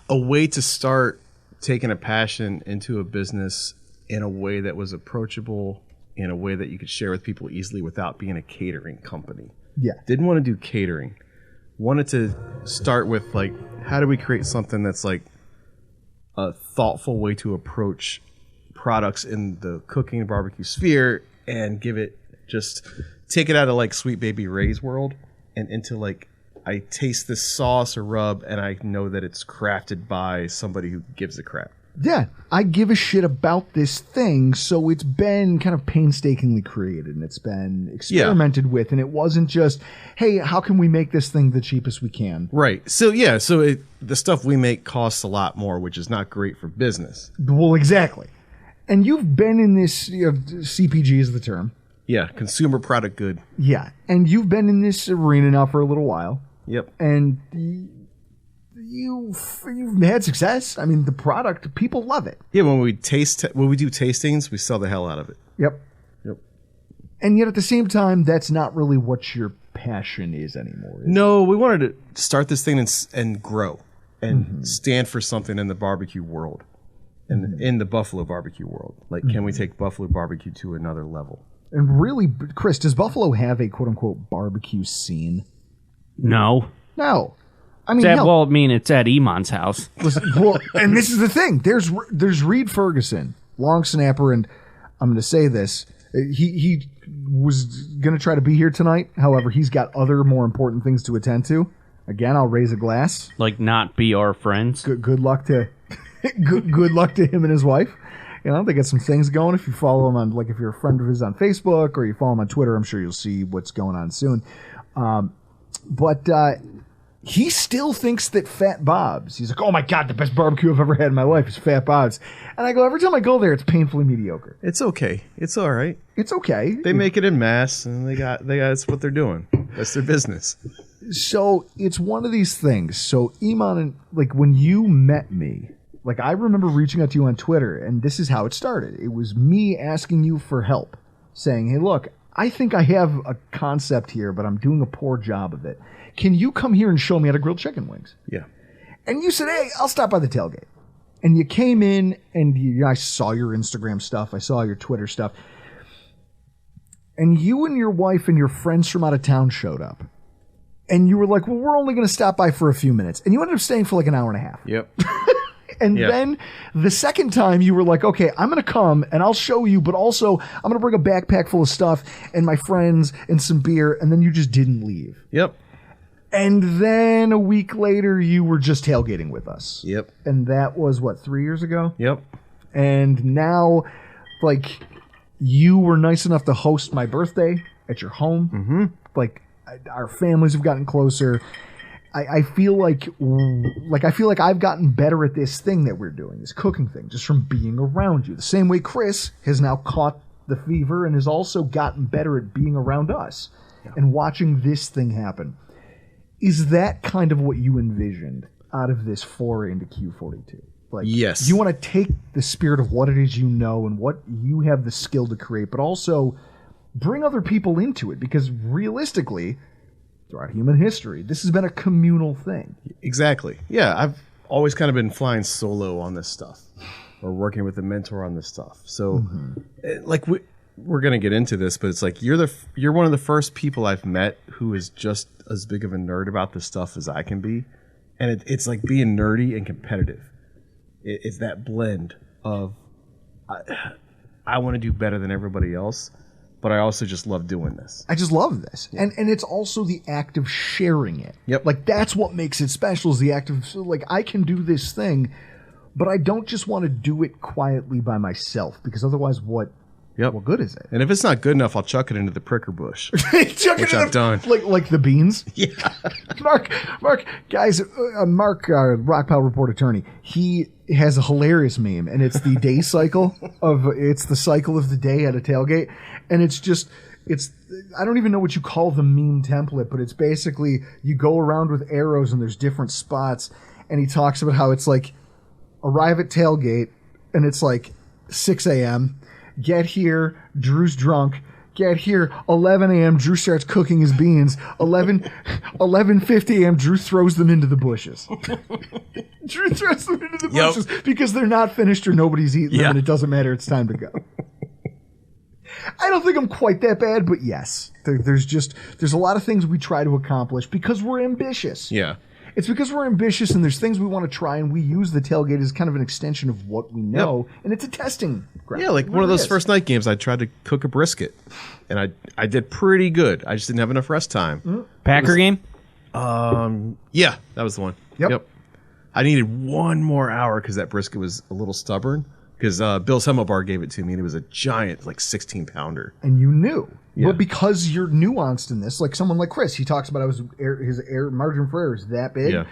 a way to start taking a passion into a business in a way that was approachable, in a way that you could share with people easily without being a catering company. Yeah. Didn't want to do catering. Wanted to start with, like, how do we create something that's like a thoughtful way to approach products in the cooking and barbecue sphere, and take it out of like Sweet Baby Ray's world and into like, I taste this sauce or rub and I know that it's crafted by somebody who gives a crap. Yeah, I give a shit about this thing, so it's been kind of painstakingly created, and it's been experimented with, and it wasn't just, hey, how can we make this thing the cheapest we can? Right. So, yeah, the stuff we make costs a lot more, which is not great for business. Well, exactly. And you've been in this, CPG is the term. Yeah, consumer product good. Yeah. And you've been in this arena now for a little while. Yep. And you've had success. I mean, the product, people love it. Yeah, when we do tastings, we sell the hell out of it. Yep. And yet at the same time, that's not really what your passion is anymore. No, we wanted to start this thing and grow and stand for something in the barbecue world and in the Buffalo barbecue world. Like, can we take Buffalo barbecue to another level? And really, Chris, does Buffalo have a quote-unquote barbecue scene? No. No. I mean, it's at Iman's house. Listen, and this is the thing. There's Reed Ferguson, long snapper, and I'm going to say this. He was going to try to be here tonight. However, he's got other more important things to attend to. Again, I'll raise a glass. Like not be our friends. Good luck to good luck to him and his wife. You know, they got some things going. If you follow him on, like if you're a friend of his on Facebook or you follow him on Twitter, I'm sure you'll see what's going on soon. But he still thinks that Fat Bob's, he's like, oh my God, the best barbecue I've ever had in my life is Fat Bob's. And I go, every time I go there, it's painfully mediocre. It's okay. It's all right. It's okay. They make it in mass, and they got that's what they're doing. That's their business. So it's one of these things. So Iman, like when you met me, like I remember reaching out to you on Twitter, and this is how it started. It was me asking you for help, saying, hey, look, I think I have a concept here, but I'm doing a poor job of it. Can you come here and show me how to grill chicken wings? Yeah. And you said, hey, I'll stop by the tailgate. And you came in, and I saw your Instagram stuff. I saw your Twitter stuff. And you and your wife and your friends from out of town showed up. And you were like, well, we're only going to stop by for a few minutes. And you ended up staying for like an hour and a half. Yep. And then the second time you were like, okay, I'm going to come and I'll show you, but also I'm going to bring a backpack full of stuff and my friends and some beer. And then you just didn't leave. Yep. And then a week later, you were just tailgating with us. Yep. And that was, 3 years ago? Yep. And now, like, you were nice enough to host my birthday at your home. Mm-hmm. Like, our families have gotten closer. I feel like I've gotten better at this thing that we're doing, this cooking thing, just from being around you. The same way Chris has now caught the fever and has also gotten better at being around us and watching this thing happen. Is that kind of what you envisioned out of this foray into Q42? Like, yes. You want to take the spirit of what it is you know and what you have the skill to create, but also bring other people into it, because realistically, throughout human history, this has been a communal thing. Exactly. Yeah, I've always kind of been flying solo on this stuff or working with a mentor on this stuff. So, like, we're going to get into this, but it's like you're one of the first people I've met who is just as big of a nerd about this stuff as I can be. And it's like being nerdy and competitive. It's that blend of I want to do better than everybody else, but I also just love doing this. I just love this. Yeah. And it's also the act of sharing it. Yep. Like, that's what makes it special, is the act of, like, I can do this thing, but I don't just want to do it quietly by myself, because otherwise what good is it? And if it's not good enough, I'll chuck it into the pricker bush, which I've done. Like the beans? Yeah. Mark, guys, Mark, our Rockpile report attorney, he has a hilarious meme, and it's the day cycle it's the cycle of the day at a tailgate. And it's I don't even know what you call the meme template, but it's basically you go around with arrows and there's different spots. And he talks about how it's like, arrive at tailgate and it's like 6 a.m., get here, Drew's drunk. Get here, 11 a.m., Drew starts cooking his beans. 11:50 a.m., Drew throws them into the bushes. Drew throws them into the bushes because they're not finished or nobody's eating them, and it doesn't matter. It's time to go. I don't think I'm quite that bad, but yes. There's a lot of things we try to accomplish because we're ambitious. Yeah. It's because we're ambitious and there's things we want to try, and we use the tailgate as kind of an extension of what we know, and it's a testing ground. Yeah, like one of those first night games, I tried to cook a brisket, and I did pretty good. I just didn't have enough rest time. Mm-hmm. Packer game? Yeah, that was the one. Yep. I needed one more hour because that brisket was a little stubborn, because Bill Semmelbar gave it to me, and it was a giant, like 16-pounder. And you knew. Yeah. But because you're nuanced in this, like someone like Chris, he talks about his margin for error is that big. Yeah.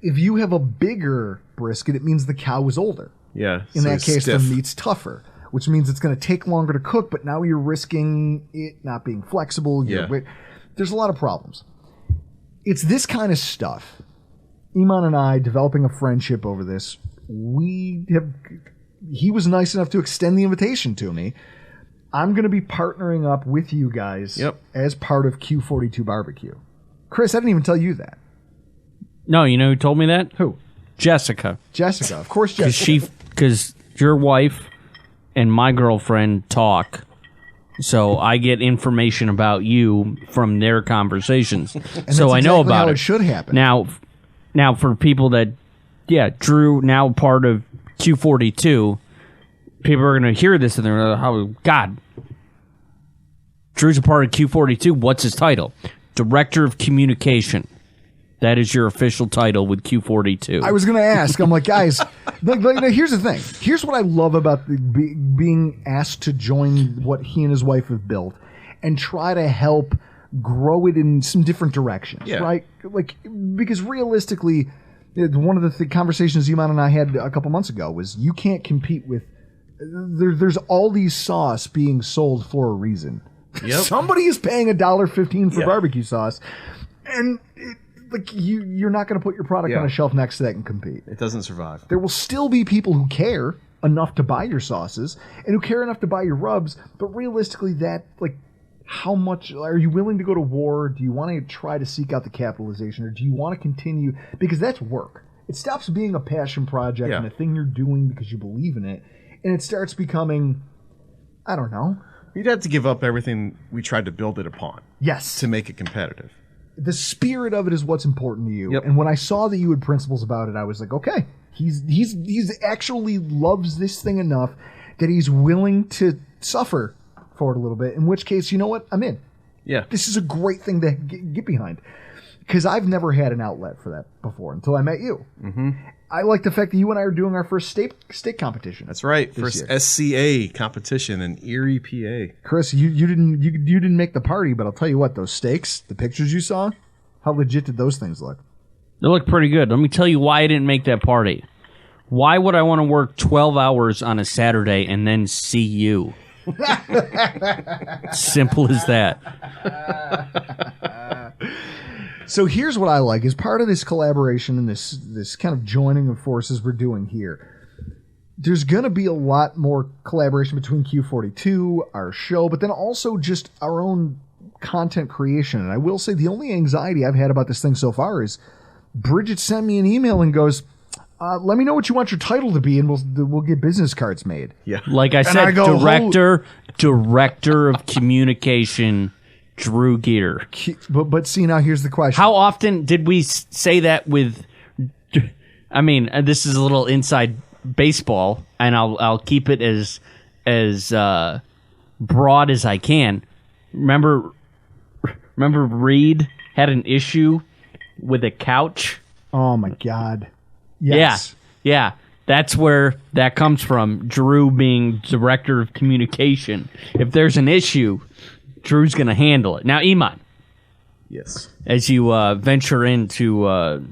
If you have a bigger brisket, it means the cow is older. Yeah. In that case, the meat's tougher. which means it's going to take longer to cook, but now you're risking it not being flexible. There's a lot of problems. It's this kind of stuff. Iman and I developing a friendship over this. He was nice enough to extend the invitation to me. I'm going to be partnering up with you guys as part of Q42 Barbecue. Chris, I didn't even tell you that. No, you know who told me that? Who? Jessica. Jessica, of course, Jessica. Because your wife and my girlfriend talk, so I get information about you from their conversations. So I know about how it. It should happen. Now for people that, Drew, now part of Q42, people are going to hear this and they're going to, oh, God. Drew's a part of Q42. What's his title? Director of Communication. That is your official title with Q42. I was going to ask. I'm like, guys, here's the thing. Here's what I love about being asked to join what he and his wife have built and try to help grow it in some different directions, right? Like, because realistically, one of the conversations Iman and I had a couple months ago was you can't compete with. There's all these sauce being sold for a reason. Yep. Somebody is paying $1.15 for barbecue sauce, and you're not going to put your product on a shelf next to that and compete. It doesn't survive. There will still be people who care enough to buy your sauces and who care enough to buy your rubs, but realistically, how much are you willing to go to war? Do you want to try to seek out the capitalization, or do you want to continue? Because that's work. It stops being a passion project and a thing you're doing because you believe in it, and it starts becoming, I don't know. You'd have to give up everything we tried to build it upon. Yes. To make it competitive. The spirit of it is what's important to you. Yep. And when I saw that you had principles about it, I was like, okay, he's actually loves this thing enough that he's willing to suffer for it a little bit, in which case, you know what? I'm in. Yeah. This is a great thing to get behind. Because I've never had an outlet for that before until I met you. Mm-hmm. I like the fact that you and I are doing our first steak competition. That's right. First SCA competition in Erie, PA. Chris, you didn't make the party, but I'll tell you what, those steaks, the pictures you saw, how legit did those things look? They look pretty good. Let me tell you why I didn't make that party. Why would I want to work 12 hours on a Saturday and then see you? Simple as that. So here's what I like. As part of this collaboration and this kind of joining of forces we're doing here, there's going to be a lot more collaboration between Q42, our show, but then also just our own content creation. And I will say the only anxiety I've had about this thing so far is Bridget sent me an email and goes, let me know what you want your title to be, and we'll get business cards made. Yeah, like I said, director of communication, Drew Gear. But see, now here's the question: how often did we say that with? I mean, this is a little inside baseball, and I'll keep it as broad as I can. Remember, Reed had an issue with a couch. Oh my God. Yes. Yeah. That's where that comes from. Drew being director of communication. If there's an issue, Drew's going to handle it. Now, Iman. Yes. As you venture into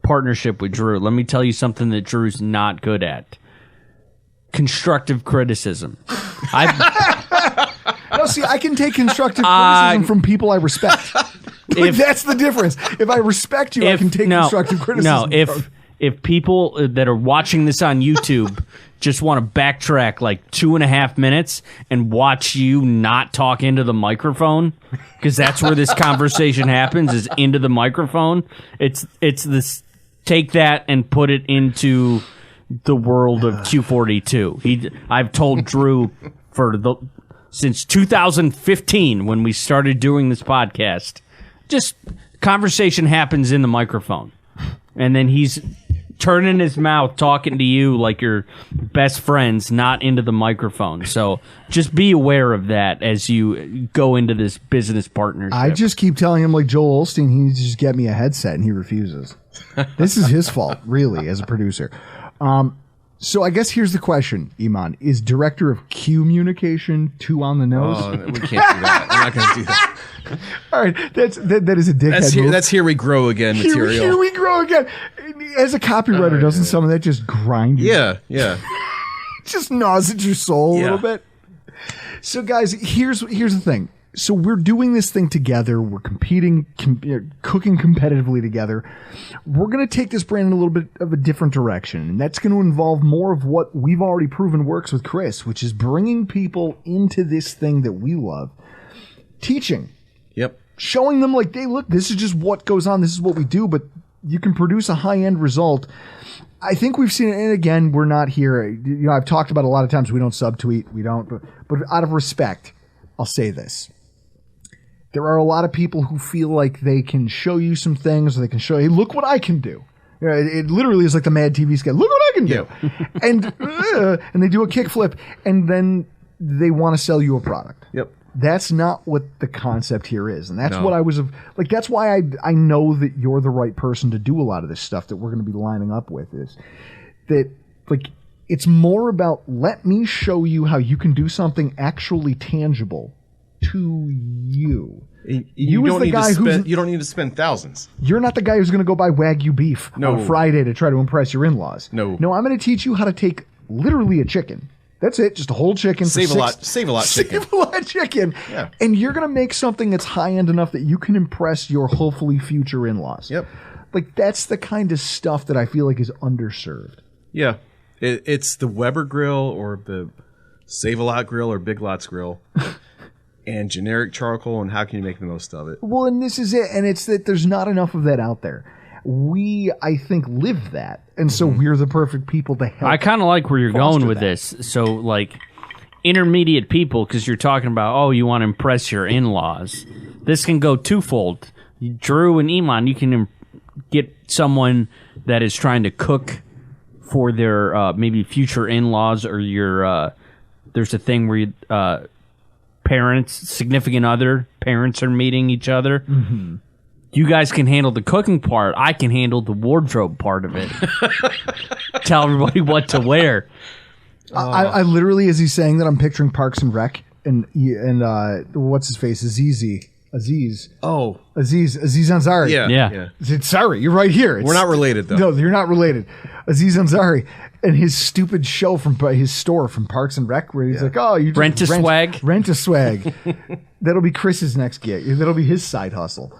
partnership with Drew, let me tell you something that Drew's not good at. Constructive criticism. No, see, I can take constructive criticism from people I respect. That's the difference. If I respect you, I can take constructive criticism. No, if people that are watching this on YouTube just want to backtrack like 2.5 minutes and watch you not talk into the microphone, because that's where this conversation happens, is into the microphone. It's this, take that and put it into the world of Q42. I've told Drew since 2015 when we started doing this podcast, just conversation happens in the microphone. And then he's turning his mouth, talking to you like your best friends, not into the microphone. So just be aware of that as you go into this business partnership. I just keep telling him, like Joel Osteen, he needs to just get me a headset, and he refuses. This is his fault, really, as a producer. So I guess here's the question, Iman. Is director of communication too on the nose? Oh, we can't do that. I'm not going to do that. All right, that is a dickhead move. That's here we grow again material. Here we grow again. As a copywriter, doesn't some of that just grind you? Yeah. just gnaws at your soul a little bit. So, guys, here's the thing. So we're doing this thing together. We're competing, cooking competitively together. We're going to take this brand in a little bit of a different direction, and that's going to involve more of what we've already proven works with Chris, which is bringing people into this thing that we love. Teaching. Yep. Showing them like, hey, look, this is just what goes on. This is what we do, but you can produce a high-end result. I think we've seen it, and again, we're not here. You know, I've talked about a lot of times we don't subtweet. We don't, but out of respect, I'll say this. There are a lot of people who feel like they can show you some things, or they can show you, hey, look what I can do. You know, it literally is like the Mad TV sketch. Look what I can do. And they do a kickflip, and then they want to sell you a product. Yep. That's not what the concept here is. And that's what I was like, that's why I know that you're the right person to do a lot of this stuff that we're going to be lining up with, is that, like, it's more about, let me show you how you can do something actually tangible to you. You don't need to spend thousands. You're not the guy who's going to go buy Wagyu beef on Friday to try to impress your in-laws. No, I'm going to teach you how to take literally a chicken. That's it, just a whole chicken. Save a lot chicken. Save a lot chicken. Yeah. And you're going to make something that's high-end enough that you can impress your hopefully future in-laws. Yep. Like, that's the kind of stuff that I feel like is underserved. Yeah. It's the Weber grill or the Save-A-Lot grill or Big Lots grill. And generic charcoal, and how can you make the most of it? Well, and this is it. And it's that there's not enough of that out there. We, I think, live that. And so we're the perfect people to help. I kind of like where you're going with that. this. So, like, intermediate people, because you're talking about, oh, you want to impress your in-laws. This can go twofold. Drew and Iman, you can get someone that is trying to cook for their maybe future in-laws, or your there's a thing where you, parents, significant other, parents are meeting each other. Mm-hmm. You guys can handle the cooking part. I can handle the wardrobe part of it. Tell everybody what to wear. I literally, as he's saying that, I'm picturing Parks and Rec and what's his face, Aziz. Oh, Aziz Ansari. Yeah. Sorry, you're right here. We're not related, though. No, you're not related. Aziz Ansari and his stupid show from his store from Parks and Rec, where he's like, "Oh, you rent a swag." That'll be Chris's next gig. That'll be his side hustle.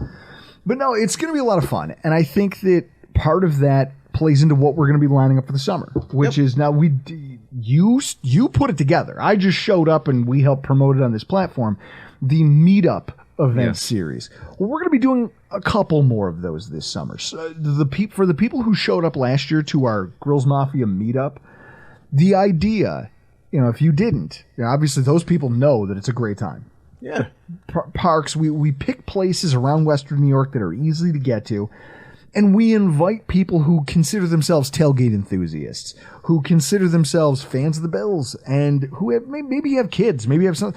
But no, it's going to be a lot of fun, and I think that part of that plays into what we're going to be lining up for the summer, which is now you put it together. I just showed up and we helped promote it on this platform, the Meetup event series. Well, we're going to be doing a couple more of those this summer. So for the people who showed up last year to our Grills Mafia Meetup, the idea, if you didn't, obviously those people know that it's a great time. Yeah. Parks, we pick places around Western New York that are easy to get to, and we invite people who consider themselves tailgate enthusiasts, who consider themselves fans of the Bills, and who maybe have kids, maybe have some.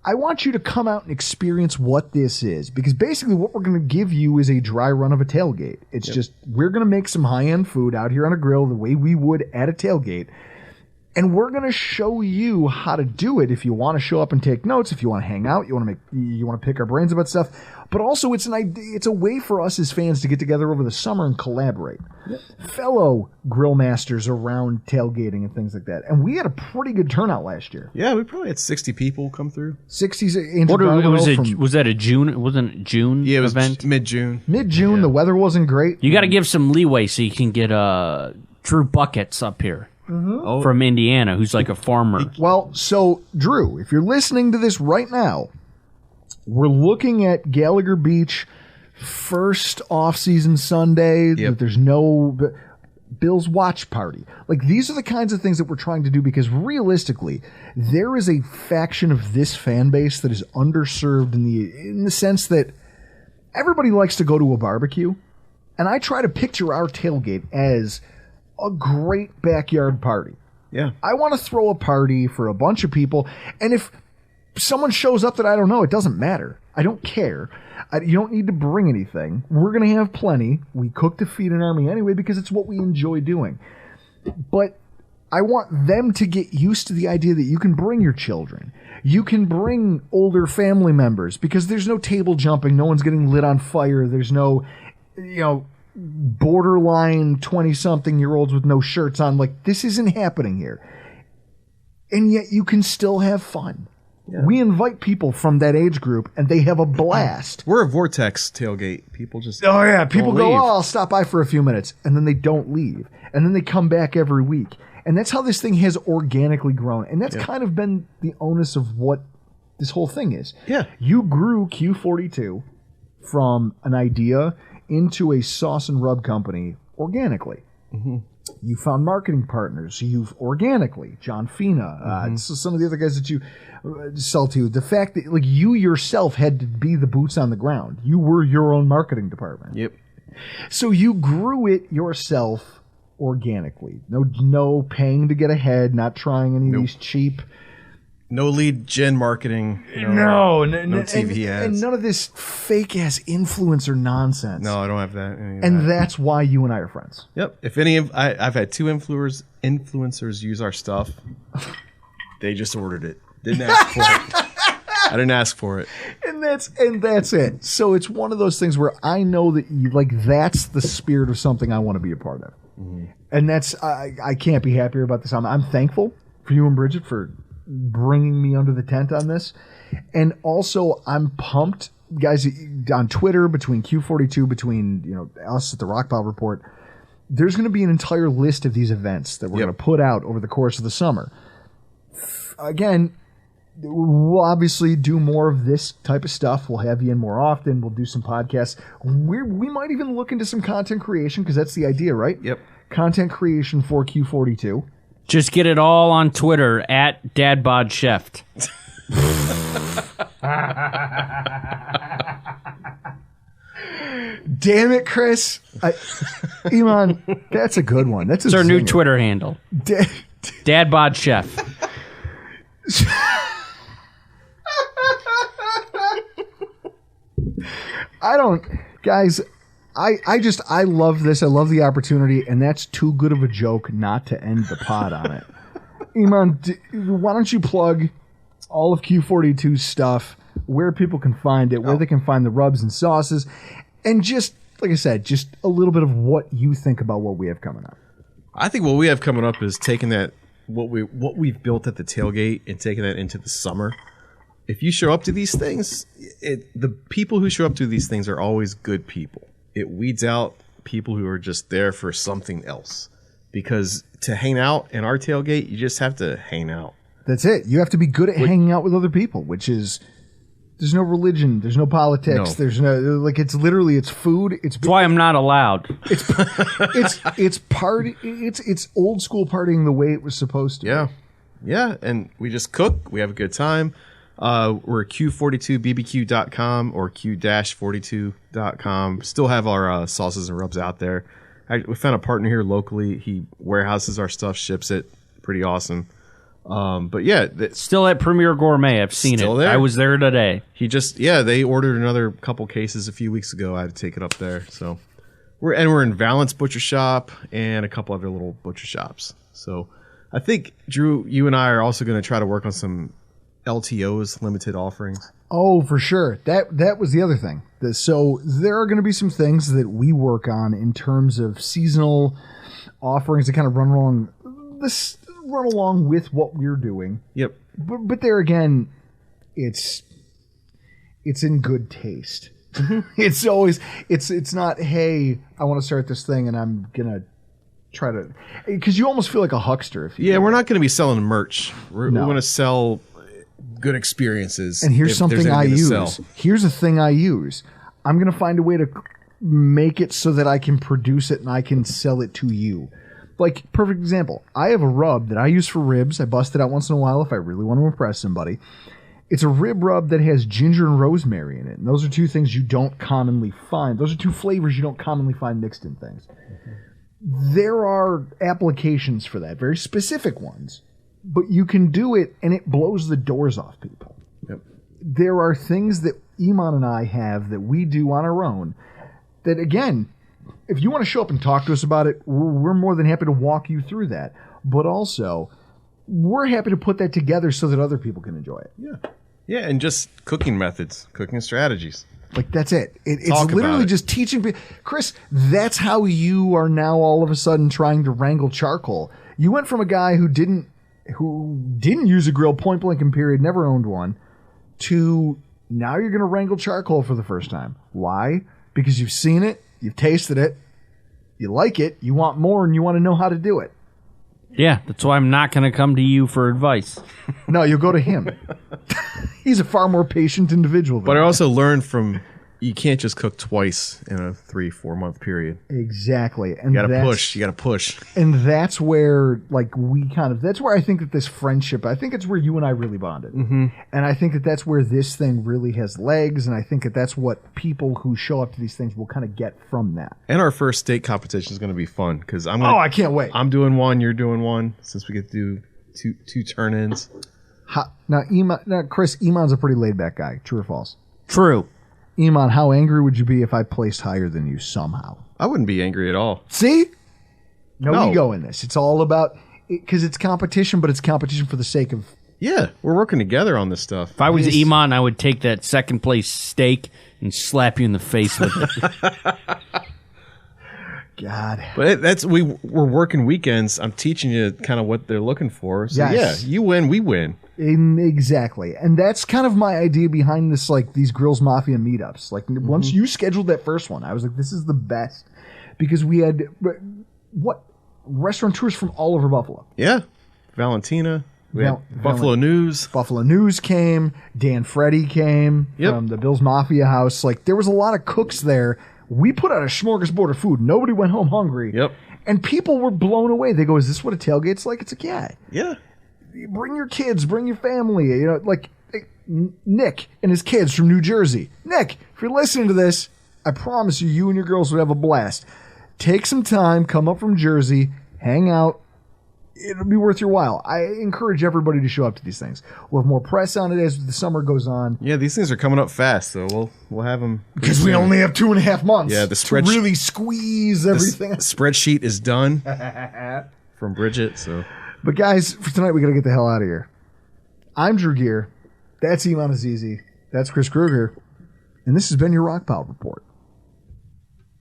I want you to come out and experience what this is, because basically what we're going to give you is a dry run of a tailgate. It's just, we're going to make some high-end food out here on a grill the way we would at a tailgate. And we're going to show you how to do it if you want to show up and take notes, if you want to hang out, you want to pick our brains about stuff. But also it's a way for us as fans to get together over the summer and collaborate. Yep. Fellow grill masters around tailgating and things like that. And we had a pretty good turnout last year. Yeah, we probably had 60 people come through. 60's was that a June? It wasn't a June it was event? Mid-June. Mid-June, the weather wasn't great. You got to give some leeway so you can get Drew Buckets up here. Mm-hmm. From Indiana, who's like a farmer. Well, so, Drew, if you're listening to this right now, we're looking at Gallagher Beach, first off-season Sunday. Yep. There's no Bill's watch party. Like, these are the kinds of things that we're trying to do, because realistically, there is a faction of this fan base that is underserved in the sense that everybody likes to go to a barbecue, and I try to picture our tailgate as a great backyard party. Yeah. I want to throw a party for a bunch of people, and if someone shows up that I don't know, it doesn't matter. I don't care. You don't need to bring anything. We're going to have plenty. We cook to feed an army anyway because it's what we enjoy doing. But I want them to get used to the idea that you can bring your children. You can bring older family members, because there's no table jumping. No one's getting lit on fire. There's no, borderline 20-something-year-olds with no shirts on. Like, this isn't happening here. and yet you can still have fun. Yeah. We invite people from that age group, and they have a blast. We're a vortex tailgate. People just people go, I'll stop by for a few minutes, and then they don't leave, and then they come back every week, and that's how this thing has organically grown, and that's kind of been the onus of what this whole thing is. Yeah, you grew Q42 from an idea into a sauce and rub company organically. Mm-hmm. You found marketing partners. You've organically, John Fina, so some of the other guys that you sell to. The fact that like you yourself had to be the boots on the ground. You were your own marketing department. Yep. So you grew it yourself organically. No paying to get ahead. Not trying any of these cheap. No lead gen marketing. No TV ads. And none of this fake ass influencer nonsense. No, I don't have that. And that's why you and I are friends. Yep. If any of I've had 2 influencers use our stuff. They just ordered it. Didn't ask for it. I didn't ask for it. And that's it. So it's one of those things where I know that you that's the spirit of something I want to be a part of. Mm-hmm. And that's I can't be happier about this. I'm thankful for you and Bridget for bringing me under the tent on this, and also I'm pumped, guys, on Twitter, between Q42, between us at the Rockpile Report. There's going to be an entire list of these events that we're going to put out over the course of the summer. Again, we'll obviously do more of this type of stuff. We'll have you in more often. We'll do some podcasts. We might even look into some content creation, because that's the idea, right? Yep. Content creation for Q42. Just get it all on Twitter at DadBodChef. Damn it, Chris. Iman, that's a good one. That's our new Twitter handle. DadBodChef. Guys, I love this. I love the opportunity, and that's too good of a joke not to end the pod on it. Iman, why don't you plug all of Q42's stuff, where people can find it, where they can find the rubs and sauces, and just, like I said, just a little bit of what you think about what we have coming up. I think what we have coming up is taking that, what we've built at the tailgate, and taking that into the summer. If you show up to these things, the people who show up to these things are always good people. It weeds out people who are just there for something else. Because to hang out in our tailgate, you just have to hang out. That's it. You have to be good at hanging out with other people, which is, there's no religion, there's no politics, there's no, it's literally, it's food. That's why I'm not allowed. It's party. It's old school partying the way it was supposed to. Yeah. Yeah. And we just cook. We have a good time. We're Q42BBQ.com or Q-42.com. Still have our sauces and rubs out there. We found a partner here locally. He warehouses our stuff, ships it. Pretty awesome. But yeah, still at Premier Gourmet. I've seen it. There. I was there today. They ordered another couple cases a few weeks ago. I had to take it up there. So we're in Valence Butcher Shop and a couple other little butcher shops. So I think, Drew, you and I are also going to try to work on some LTOs, limited offerings. Oh, for sure. That was the other thing. So there are going to be some things that we work on in terms of seasonal offerings that kind of run along with what we're doing. Yep. But there again, it's in good taste. It's always it's not, hey, I want to start this thing and I'm gonna try to, because you almost feel like a huckster. We're not going to be selling merch. We're going to sell good experiences. And here's something I use. Here's a thing I use. I'm going to find a way to make it so that I can produce it and I can sell it to you. Like, perfect example. I have a rub that I use for ribs. I bust it out once in a while if I really want to impress somebody. It's a rib rub that has ginger and rosemary in it. And those are two things you don't commonly find. Those are two flavors you don't commonly find mixed in things. There are applications for that, very specific ones. But you can do it, and it blows the doors off people. Yep. There are things that Iman and I have that we do on our own that, again, if you want to show up and talk to us about it, we're more than happy to walk you through that. But also, we're happy to put that together so that other people can enjoy it. Yeah. Yeah, and just cooking methods, cooking strategies. Like, that's it. It's literally just teaching people. Chris, that's how you are now all of a sudden trying to wrangle charcoal. You went from a guy who didn't who didn't use a grill point blank and period, never owned one, to now you're going to wrangle charcoal for the first time. Why? Because you've seen it, you've tasted it, you like it, you want more, and you want to know how to do it. Yeah, that's why I'm not going to come to you for advice. No, you'll go to him. He's a far more patient individual. But I also learned from you can't just cook twice in a 3-4 month period. Exactly. And You gotta push. You gotta push. And that's where, like, that's where I think that this friendship, I think it's where you and I really bonded. Mm-hmm. And I think that that's where this thing really has legs. And I think that that's what people who show up to these things will kind of get from that. And our first steak competition is going to be fun because I can't wait. I'm doing one, you're doing one, since we get to do two turn-ins. Now, Chris, Iman's a pretty laid-back guy. True or false? True. Iman, how angry would you be if I placed higher than you somehow? I wouldn't be angry at all. See? No No. ego in this. It's all about, because it's competition, but it's competition for the sake of... Yeah, we're working together on this stuff. If I was Iman, I would take that second place steak and slap you in the face with it. God. But we're working weekends. I'm teaching you kind of what they're looking for. So Yes. yeah, you win, we win. Exactly. And that's kind of my idea behind this, like, these Grills Mafia meetups. Like, once you scheduled that first one, I was like, this is the best. Because we had, restaurateurs from all over Buffalo. Yeah, Valentina. We had Buffalo News. Buffalo News came. Dan Freddy came from the Bill's Mafia house. Like, there was a lot of cooks there. We put out a smorgasbord of food. Nobody went home hungry. Yep. And people were blown away. They go, is this what a tailgate's like? It's like, yeah. Yeah. Bring your kids, bring your family. You know, like Nick and his kids from New Jersey. Nick, if you're listening to this, I promise you, you and your girls would have a blast. Take some time, come up from Jersey, hang out. It'll be worth your while. I encourage everybody to show up to these things. We'll have more press on it as the summer goes on. Yeah, these things are coming up fast, so we'll have them. Because we only have 2.5 months Yeah, the to spreadsheet- really squeeze everything. The spreadsheet is done from Bridget, so... But guys, for tonight, we got to get the hell out of here. I'm Drew Gear. That's Eammon Azizi. That's Chris Kruger. And this has been your Rockpile Report.